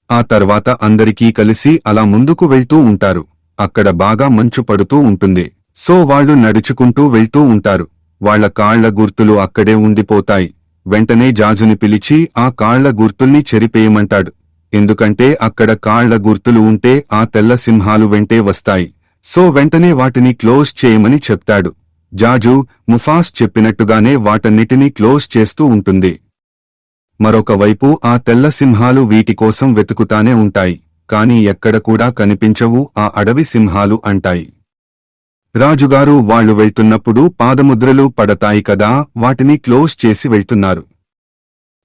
ఆ తర్వాత అందరికీ కలిసి అలా ముందుకు వెళ్తూ ఉంటారు. అక్కడ బాగా మంచు పడుతూ ఉంటుంది. సో వాళ్లు నడుచుకుంటూ వెళ్తూ ఉంటారు. వాళ్ల కాళ్ల గుర్తులు అక్కడే ఉండిపోతాయి. వెంటనే జాజుని పిలిచి ఆ కాళ్ల గుర్తుల్ని చెరిపేయమంటాడు. ఎందుకంటే అక్కడ కాళ్ల గుర్తులు ఉంటే ఆ తెల్ల సింహాలు వెంటే వస్తాయి. సో వెంటనే వాటిని క్లోజ్ చేయమని చెప్తాడు. జాజు ముఫాస్ చెప్పినట్టుగానే వాటన్నిటినీ క్లోజ్ చేస్తూ ఉంటుంది. మరొక వైపు ఆ తెల్ల సింహాలు వీటి కోసం వెతుకుతానే ఉంటాయి. కాని ఎక్కడ కూడా కనిపించవు ఆ అడవి సింహాలు అంటాయి. రాజుగారు వాళ్లు వెళ్తున్నప్పుడు పాదముద్రలు పడతాయి కదా, వాటిని క్లోజ్ చేసి వెళ్తున్నారు.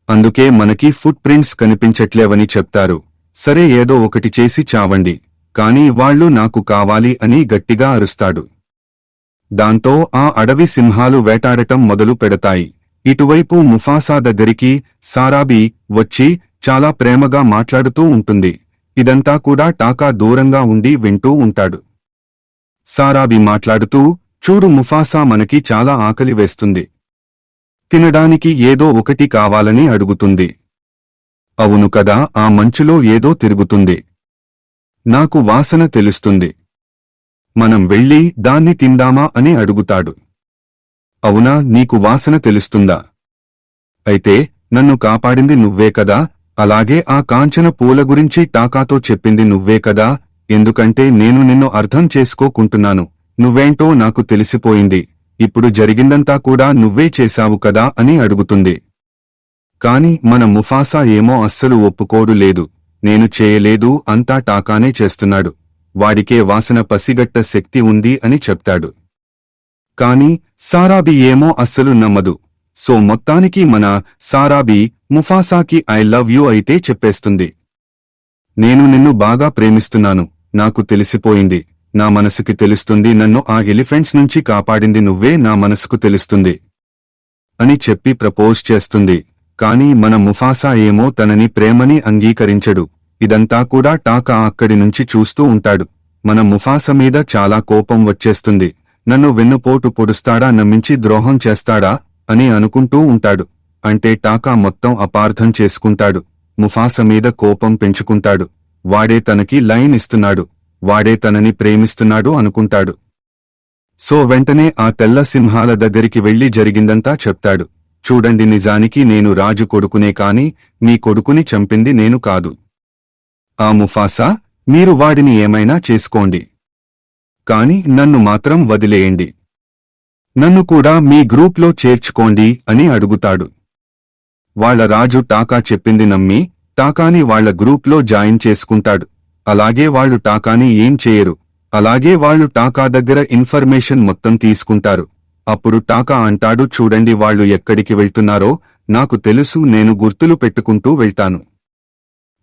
అందుకే మనకి ఫుట్ ప్రింట్స్ కనిపించట్లేవని చెప్తారు. సరే ఏదో ఒకటి చేసి చావండి, కాని వాళ్లు నాకు కావాలి అని గట్టిగా అరుస్తాడు. దాంతో ఆ అడవి సింహాలు వేటాడటం మొదలు పెడతాయి. ఇటువైపు ముఫాసా దగ్గరికి సారాబీ వచ్చి చాలా ప్రేమగా మాట్లాడుతూ ఉంటుంది. ఇదంతా కూడా టాకా దూరంగా ఉండి వింటూ ఉంటాడు. సారాబీ మాట్లాడుతూ, చూడు ముఫాసా, మనకి చాలా ఆకలి వేస్తుంది. తినడానికి ఏదో ఒకటి కావాలని అడుగుతుంది. అవును కదా, ఆ మంచులో ఏదో తిరుగుతుంది. నాకు వాసన తెలుస్తుంది. మనం వెళ్ళి దాన్ని తిందామా అని అడుగుతాడు. అవునా, నీకు వాసన తెలుస్తుందా? అయితే నన్ను కాపాడింది నువ్వే కదా, అలాగే ఆ కాంచన పూల గురించి టాకాతో చెప్పింది నువ్వే కదా, ఎందుకంటే నేను నిన్ను అర్థం చేసుకోకుంటున్నాను. నువ్వేంటో నాకు తెలిసిపోయింది. ఇప్పుడు జరిగిందంతా కూడా నువ్వే చేశావు కదా అని అడుగుతుంది. కాని మన ముఫాసా ఏమో అస్సలు ఒప్పుకోడు. లేదు, నేను చేయలేదు, అంతా టాకానే చేస్తున్నాడు. వాడికే వాసన పసిగట్ట శక్తి ఉంది అని చెప్తాడు. కాని సారాబి ఏమో అస్సలు నమ్మదు. సో మొత్తానికి మన సారాబి ముఫాసాకి ఐ లవ్ యూ అయితే చెప్పేస్తుంది. నేను నిన్ను బాగా ప్రేమిస్తున్నాను, నాకు తెలిసిపోయింది, నా మనసుకి తెలుస్తుంది, నన్ను ఆ ఎలిఫెంట్స్ నుంచి కాపాడింది నువ్వే, నా మనసుకు తెలుస్తుంది అని చెప్పి ప్రపోజ్ చేస్తుంది. కాని మన ముఫాసా ఏమో తనని ప్రేమని అంగీకరించడు. ఇదంతా కూడా టాకా అక్కడి నుంచి చూస్తూ ఉంటాడు. మన ముఫాసా మీద చాలా కోపం వచ్చేస్తుంది. నన్ను వెన్నుపోటు పొడుస్తాడా, నమ్మించి ద్రోహం చేస్తాడా అని అనుకుంటూ ఉంటాడు. అంటే టాకా మొత్తం అపార్థం చేసుకుంటాడు. ముఫాసా మీద కోపం పెంచుకుంటాడు. వాడే తనకి లైన్ ఇస్తున్నాడు, వాడే తనని ప్రేమిస్తున్నాడు అనుకుంటాడు. సో వెంటనే ఆ తెల్ల సింహాల దగ్గరికి వెళ్లి జరిగిందంతా చెప్తాడు. చూడండి, నిజానికి నేను రాజు కొడుకునే కాని మీ కొడుకుని చంపింది నేను కాదు. ఆ ముఫాసా, మీరు వాడిని ఏమైనా చేసుకోండి, కాని నన్ను మాత్రం వదిలేయండి. నన్ను కూడా మీ గ్రూప్లో చేర్చుకోండి అని అడుగుతాడు. వాళ్ల రాజు టాకా చెప్పింది నమ్మి టాకాని వాళ్ల గ్రూప్లో జాయిన్ చేసుకుంటాడు. అలాగే వాళ్లు టాకాని ఏం చేయరు. అలాగే వాళ్లు టాకా దగ్గర ఇన్ఫర్మేషన్ మొత్తం తీసుకుంటారు. అప్పుడు టాకా అంటాడు, చూడండి, వాళ్లు ఎక్కడికి వెళ్తున్నారో నాకు తెలుసు, నేను గుర్తులు పెట్టుకుంటూ వెళ్తాను.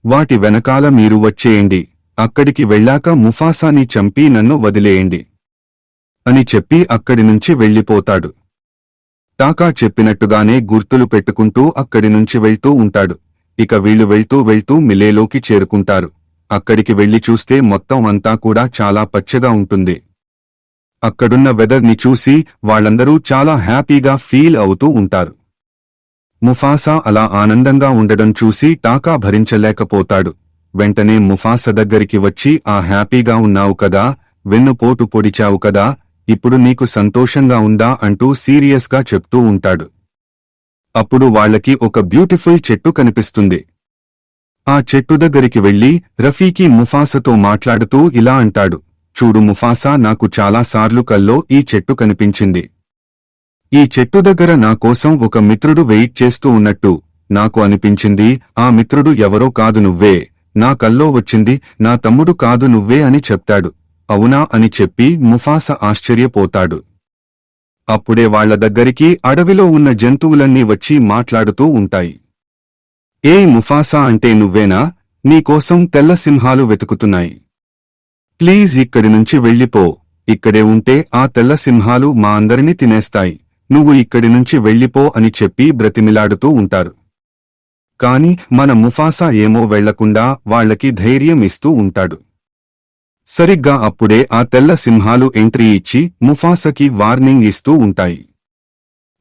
వాటి వెనకాల మీరు వచ్చేయండి. అక్కడికి వెళ్ళాక ముఫాసాని చంపి నన్ను వదిలేయండి అని చెప్పి అక్కడి నుంచి వెళ్ళిపోతాడు. టాకా చెప్పినట్టుగానే గుర్తులు పెట్టుకుంటూ అక్కడి నుంచి వెళ్తూ ఉంటాడు. ఇక వీళ్లు వెళ్తూ వెళ్తూ మిలేలోకి చేరుకుంటారు. అక్కడికి వెళ్లి చూస్తే మొత్తం అంతా కూడా చాలా పచ్చగా ఉంటుంది. అక్కడున్న వెదర్ ని చూసి వాళ్లందరూ చాలా హ్యాపీగా ఫీల్ అవుతూ ఉంటారు. ముఫాసా అలా ఆనందంగా ఉండడం చూసి టాకా భరించలేకపోతాడు. వెంటనే ముఫాసా దగ్గరికి వచ్చి, ఆ హ్యాపీగా ఉన్నావు కదా, వెన్నుపోటు పొడిచావు కదా, ఇప్పుడు నీకు సంతోషంగా ఉందా అంటూ సీరియస్గా చెప్తూ ఉంటాడు. అప్పుడు వాళ్లకి ఒక బ్యూటిఫుల్ చెట్టు కనిపిస్తుంది. ఆ చెట్టు దగ్గరికి వెళ్లి రఫీకి ముఫాసాతో మాట్లాడుతూ ఇలా అంటాడు, చూడు ముఫాసా, నాకు చాలాసార్లు కల్లో ఈ చెట్టు కనిపించింది. ఈ చెట్టు దగ్గర నా కోసం ఒక మిత్రుడు వెయిట్ చేస్తూ ఉన్నట్టు నాకు అనిపించింది. ఆ మిత్రుడు ఎవరో కాదు, నువ్వే. నా కల్లో వచ్చింది నా తమ్ముడు కాదు, నువ్వే అని చెప్తాడు. అవునా అని చెప్పి ముఫాసా ఆశ్చర్యపోతాడు. అప్పుడే వాళ్ల దగ్గరికి అడవిలో ఉన్న జంతువులన్నీ వచ్చి మాట్లాడుతూ ఉంటాయి. ఏయ్ ముఫాసా, అంటే నువ్వేనా? నీకోసం తెల్ల సింహాలు వెతుకుతున్నాయి. ప్లీజ్ ఇక్కడి నుంచి వెళ్ళిపో. ఇక్కడే ఉంటే ఆ తెల్ల సింహాలు మా అందరినీ తినేస్తాయి. నువ్వు ఇక్కడి నుంచి వెళ్ళిపో అని చెప్పి బ్రతిమిలాడుతూ ఉంటారు. కాని మన ముఫాసా ఏమో వెళ్లకుండా వాళ్లకి ధైర్యం ఇస్తూ ఉంటాడు. సరిగ్గా అప్పుడే ఆ తెల్ల సింహాలు ఎంట్రీ ఇచ్చి ముఫాసాకి వార్నింగ్ ఇస్తూ ఉంటాయి.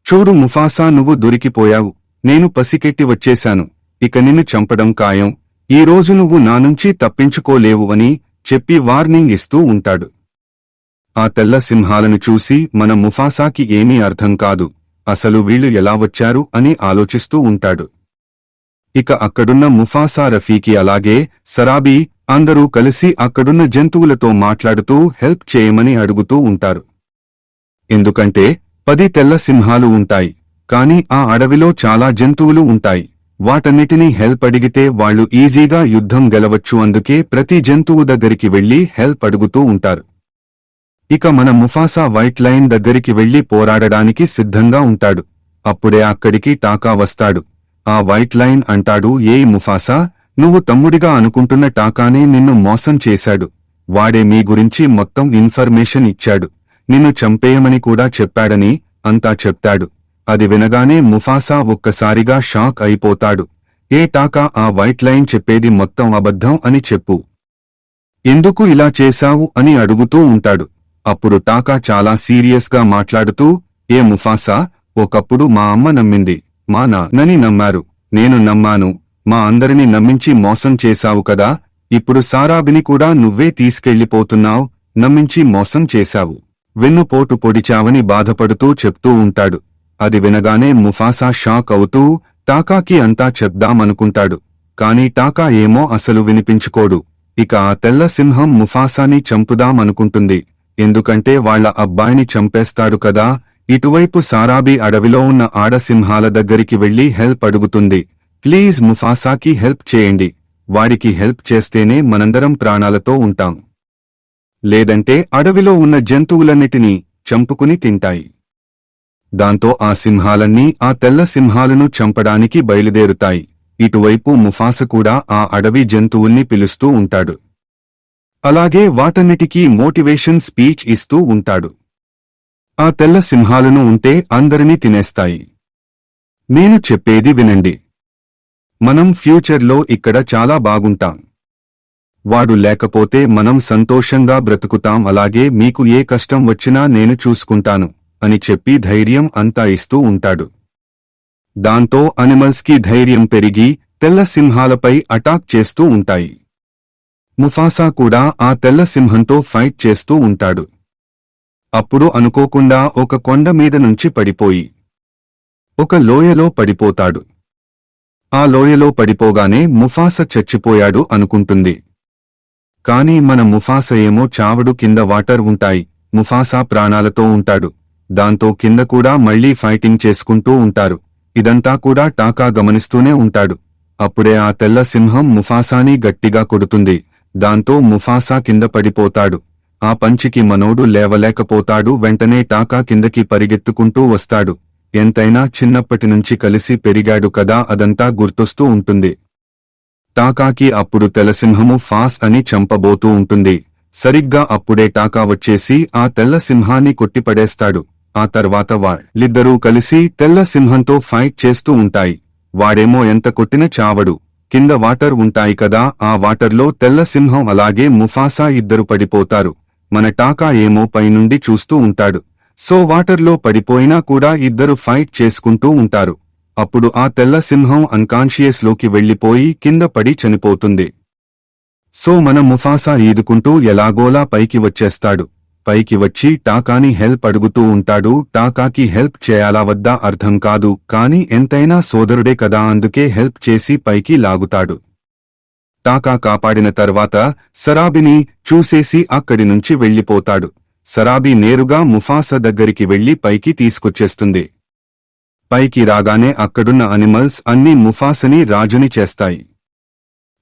చూడు ముఫాసా, నువ్వు దొరికిపోయావు. నేను పసికెట్టి వచ్చేశాను. ఇక నిన్ను చంపడం ఖాయం. ఈ రోజు నువ్వు నా నుంచి తప్పించుకోలేవు అని చెప్పి వార్నింగ్ ఇస్తూ ఉంటాడు. ఆ తెల్ల సింహాలను చూసి మన ముఫాసాకి ఏమీ అర్థం కాదు. అసలు వీళ్లు ఎలా వచ్చారు అని ఆలోచిస్తూ ఉంటాడు. ఇక అక్కడున్న ముఫాసా, రఫీకి అలాగే సరాబీ అందరూ కలిసి అక్కడున్న జంతువులతో మాట్లాడుతూ హెల్ప్ చేయమని అడుగుతూ ఉంటారు. ఎందుకంటే 10 తెల్ల సింహాలు ఉంటాయి, కాని ఆ అడవిలో చాలా జంతువులు ఉంటాయి. వాటన్నిటినీ హెల్ప్ అడిగితే వాళ్లు ఈజీగా యుద్ధం గెలవచ్చు. అందుకే ప్రతి జంతువు దగ్గరికి వెళ్లి హెల్ప్ అడుగుతూ ఉంటారు. ఇక మన ముఫాసా వైట్ లైన్ దగ్గరికి వెళ్లి పోరాడడానికి సిద్ధంగా ఉంటాడు. అప్పుడే అక్కడికి టాకా వస్తాడు. ఆ వైట్ లైన్ అంటాడు, ఏయ్ ముఫాసా, నువ్వు తమ్ముడిగా అనుకుంటున్న టాకానే నిన్ను మోసం చేశాడు. వాడే మీ గురించి మొత్తం ఇన్ఫర్మేషన్ ఇచ్చాడు. నిన్ను చంపేయమని కూడా చెప్పాడని అంతా చెప్తాడు. అది వినగానే ముఫాసా ఒక్కసారిగా షాక్ అయిపోతాడు. ఏ టాకా, ఆ వైట్ లైన్ చెప్పేది మొత్తం అబద్ధం అని చెప్పు. ఎందుకు ఇలా చేశావు అని అడుగుతూ ఉంటాడు. అప్పుడు టాకా చాలా సీరియస్గా మాట్లాడుతూ, ఏ ముఫాసా, ఒకప్పుడు మా అమ్మ నమ్మింది, మా నాన్నని నమ్మారు, నేను నమ్మాను. మా అందరిని నమ్మించి మోసం చేశావు కదా, ఇప్పుడు సారాబిని కూడా నువ్వే తీసుకెళ్లిపోతున్నావ్, నమ్మించి మోసం చేశావు. వెన్నుపోటు పొడిచావని బాధపడుతూ చెప్తూ ఉంటాడు. అది వినగానే ముఫాసా షాక్ అవుతూ టాకాకి అంతా చెప్దామనుకుంటాడు. కాని టాకా ఏమో అసలు వినిపించుకోడు. ఇక ఆ తెల్ల సింహం ముఫాసాని చంపుదామనుకుంటుంది. ఎందుకంటే వాళ్ల అబ్బాయిని చంపేస్తాడు కదా. ఇటువైపు సారాబి అడవిలో ఉన్న ఆడసింహాల దగ్గరికి వెళ్లి హెల్ప్ అడుగుతుంది. ప్లీజ్ ముఫాసాకి హెల్ప్ చేయండి, వాడికి హెల్ప్ చేస్తేనే మనందరం ప్రాణాలతో ఉంటాం, లేదంటే అడవిలో ఉన్న జంతువులన్నిటినీ చంపుకుని తింటాయి. దాంతో ఆ సింహాలన్నీ ఆ తెల్ల సింహాలను చంపడానికి బయలుదేరుతాయి. ఇటువైపు ముఫాస కూడా ఆ అడవి జంతువుల్ని పిలుస్తూ ఉంటాడు. అలాగే వాటన్నిటికీ మోటివేషన్ స్పీచ్ ఇస్తూ ఉంటాడు. ఆ తెల్ల సింహాలను ఉంటే అందరినీ తినేస్తాయి. నేను చెప్పేది వినండి. మనం ఫ్యూచర్లో ఇక్కడ చాలా బాగుంటాం. వాడు లేకపోతే మనం సంతోషంగా బ్రతుకుతాం. అలాగే మీకు ఏ కష్టం వచ్చినా నేను చూసుకుంటాను అని చెప్పి ధైర్యం అంతా ఇస్తూ ఉంటాడు. దాంతో అనిమల్స్కి ధైర్యం పెరిగి తెల్ల సింహాలపై అటాక్ చేస్తూ ఉంటాయి. ముఫాసా కూడా ఆ తెల్ల సింహంతో ఫైట్ చేస్తూ ఉంటాడు. అప్పుడు అనుకోకుండా ఒక కొండ మీద నుంచి పడిపోయి ఒక లోయలో పడిపోతాడు. ఆ లోయలో పడిపోగానే ముఫాస చచ్చిపోయాడు అనుకుంటుంది. కాని మన ముఫాస ఏమో చావడు, కింద వాటర్ ఉంటాయి. ముఫాసా ప్రాణాలతో ఉంటాడు. దాంతో కింద కూడా మళ్లీ ఫైటింగ్ చేసుకుంటూ ఉంటారు. ఇదంతా కూడా టాకా గమనిస్తూనే ఉంటాడు. అప్పుడే ఆ తెల్ల సింహం ముఫాసాని గట్టిగా కొడుతుంది. దాంతో ముఫాసా కింద పడిపోతాడు. ఆ పంచికి మనోడు లేవలేకపోతాడు. వెంటనే టాకా కిందకి పరిగెత్తుకుంటూ వస్తాడు. ఎంతైనా చిన్నప్పటినుంచి కలిసి పెరిగాడు కదా, అదంతా గుర్తొస్తూ ఉంటుంది. టాకాకి అప్పుడు తెల్లసింహము ఫాస్ అని చంపబోతూ ఉంటుంది. సరిగ్గా అప్పుడే టాకా వచ్చేసి ఆ తెల్ల సింహాన్ని కొట్టిపడేస్తాడు. ఆ తర్వాత వాళ్ళిద్దరూ కలిసి తెల్ల సింహంతో ఫైట్ చేస్తూ ఉంటాయి. వాడేమో ఎంత కొట్టినా చావడు. కింద వాటర్ ఉంటాయి కదా, ఆ వాటర్లో తెల్ల సింహం అలాగే ముఫాసా ఇద్దరు పడిపోతారు. మన టాకా ఏమో పైనుండి చూస్తూ ఉంటాడు. సో వాటర్లో పడిపోయినా కూడా ఇద్దరు ఫైట్ చేసుకుంటూ ఉంటారు. అప్పుడు ఆ తెల్ల సింహం అన్కాన్షియస్ లోకి వెళ్లిపోయి కింద పడి చనిపోతుంది. సో మన ముఫాసా ఈదుకుంటూ ఎలాగోలా పైకి వచ్చేస్తాడు. పైకి వచ్చి టాకాని హెల్ప్ అడుగుతూ ఉంటాడు. టాకాకి హెల్ప్ చేయాలా వద్దా అర్థం కాదు, కాని ఎంతైనా సోదరుడే కదా, అందుకే హెల్ప్ చేసి పైకి లాగుతాడు. టాకా కాపాడిన తర్వాత సరాబిని చూసేసి అక్కడి నుంచి వెళ్లిపోతాడు. సరాబి నేరుగా ముఫాసా దగ్గరికి వెళ్లి పైకి తీసుకొచ్చేస్తుంది. పైకి రాగానే అక్కడున్న అనిమల్స్ అన్నీ ముఫాసని రాజుని చేస్తాయి.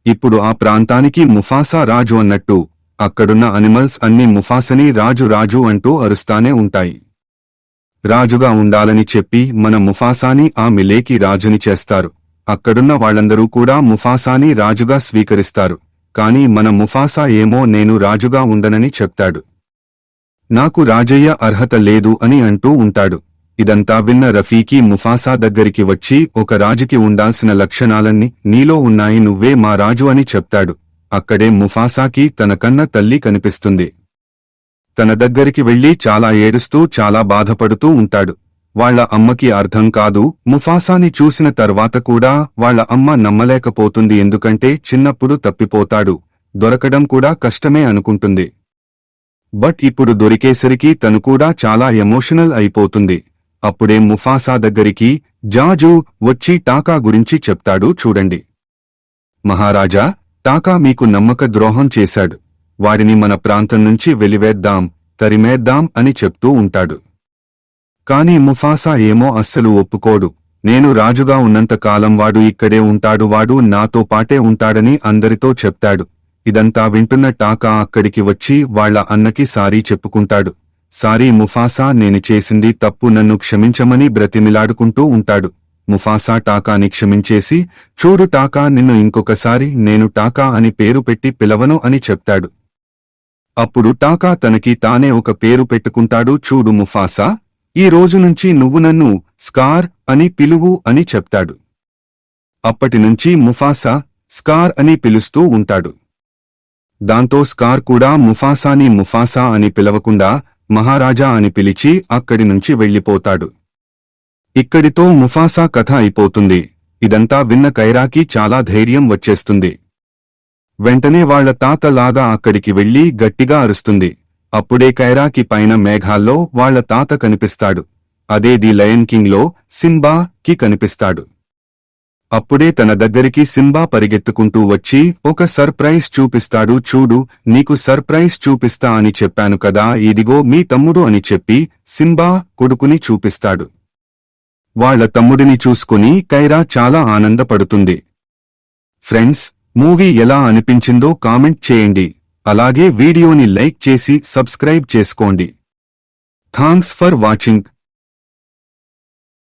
ఇప్పుడు ఆ ప్రాంతానికి ముఫాసా రాజు అన్నట్టు అక్కడున్న అనిమల్స్ అన్నీ ముఫాసని రాజు రాజు అంటూ అరుస్తానే ఉంటాయి. రాజుగా ఉండాలని చెప్పి మన ముఫాసాని ఆ మిలేకి రాజుని చేస్తారు. అక్కడున్న వాళ్లందరూ కూడా ముఫాసాని రాజుగా స్వీకరిస్తారు. కాని మన ముఫాసా ఏమో నేను రాజుగా ఉండనని చెప్తాడు. నాకు రాజయ్య అర్హత లేదు అని అంటూ ఉంటాడు. ఇదంతా విన్న రఫీకి ముఫాసా దగ్గరికి వచ్చి ఒక రాజుకి ఉండాల్సిన లక్షణాలన్నీ నీలో ఉన్నాయి, నువ్వే మా రాజు అని చెప్తాడు. అక్కడే ముఫాసాకి తన కన్న తల్లి కనిపిస్తుంది. తన దగ్గరికి వెళ్లి చాలా ఏడుస్తూ చాలా బాధపడుతూ ఉంటాడు. వాళ్ల అమ్మకి అర్థం కాదు. ముఫాసాని చూసిన తర్వాత కూడా వాళ్ల అమ్మ నమ్మలేకపోతుంది. ఎందుకంటే చిన్నప్పుడు తప్పిపోతాడు, దొరకడం కూడా కష్టమే అనుకుంటుంది. బట్ ఇప్పుడు దొరికేసరికి తను కూడా చాలా ఎమోషనల్ అయిపోతుంది. అప్పుడే ముఫాసా దగ్గరికి జాజు వచ్చి టాకా గురించి చెప్తాడు. చూడండి మహారాజా, టాకా మీకు నమ్మక ద్రోహం చేశాడు. వాడిని మన ప్రాంతం నుంచి వెలివేద్దాం, తరిమేద్దాం అని చెప్తూ ఉంటాడు. కాని ముఫాసా ఏమో అస్సలు ఒప్పుకోడు. నేను రాజుగా ఉన్నంతకాలం వాడు ఇక్కడే ఉంటాడు, వాడు నాతో పాటే ఉంటాడని అందరితో చెప్తాడు. ఇదంతా వింటున్న టాకా అక్కడికి వచ్చి వాళ్ల అన్నకి సారీ చెప్పుకుంటాడు. సారీ ముఫాసా, నేను చేసింది తప్పు, నన్ను క్షమించమని బ్రతిమిలాడుకుంటూ ఉంటాడు. ముఫాసా టాకాని క్షమించేసి, చూడు టాకా, నిన్ను ఇంకొకసారి నేను టాకా అని పేరు పెట్టి పిలవను అని చెప్తాడు. అప్పుడు టాకా తనకి తానే ఒక పేరు పెట్టుకుంటాడు. చూడు ముఫాసా, ఈ రోజు నుంచి నువ్వు నన్ను స్కార్ అని పిలువు అని చెప్తాడు. అప్పటినుంచి ముఫాసా స్కార్ అని పిలుస్తూ ఉంటాడు. దాంతో స్కార్ కూడా ముఫాసాని ముఫాసా అని పిలవకుండా మహారాజా అని పిలిచి అక్కడి నుంచి వెళ్లిపోతాడు. ఇక్కడితో ముఫాసా కథ అయిపోతుంది. ఇదంతా విన్న కైరాకి చాలా ధైర్యం వచ్చేస్తుంది. వెంటనే వాళ్ల తాత లాగా అక్కడికి వెళ్లి గట్టిగా అరుస్తుంది. అప్పుడే కైరాకి పైన మేఘాల్లో వాళ్ల తాత కనిపిస్తాడు. అదే ది లయన్ కింగ్ లో సింబా కి కనిపిస్తాడు. అప్పుడే తన దగ్గరికి సింబా పరిగెత్తుకుంటూ వచ్చి ఒక సర్ప్రైజ్ చూపిస్తాడు. చూడు, నీకు సర్ప్రైజ్ చూపిస్తా అని చెప్పాను కదా, ఇదిగో మీ తమ్ముడు అని చెప్పి సింబా కొడుకుని చూపిస్తాడు. వాళ్ల తమ్ముడిని చూసుకుని కైరా చాలా ఆనందపడుతుంది. ఫ్రెండ్స్, మూవీ ఎలా అనిపించిందో కామెంట్ చేయండి. అలాగే వీడియోని లైక్ చేసి సబ్స్క్రైబ్ చేసుకోండి. Thanks for watching.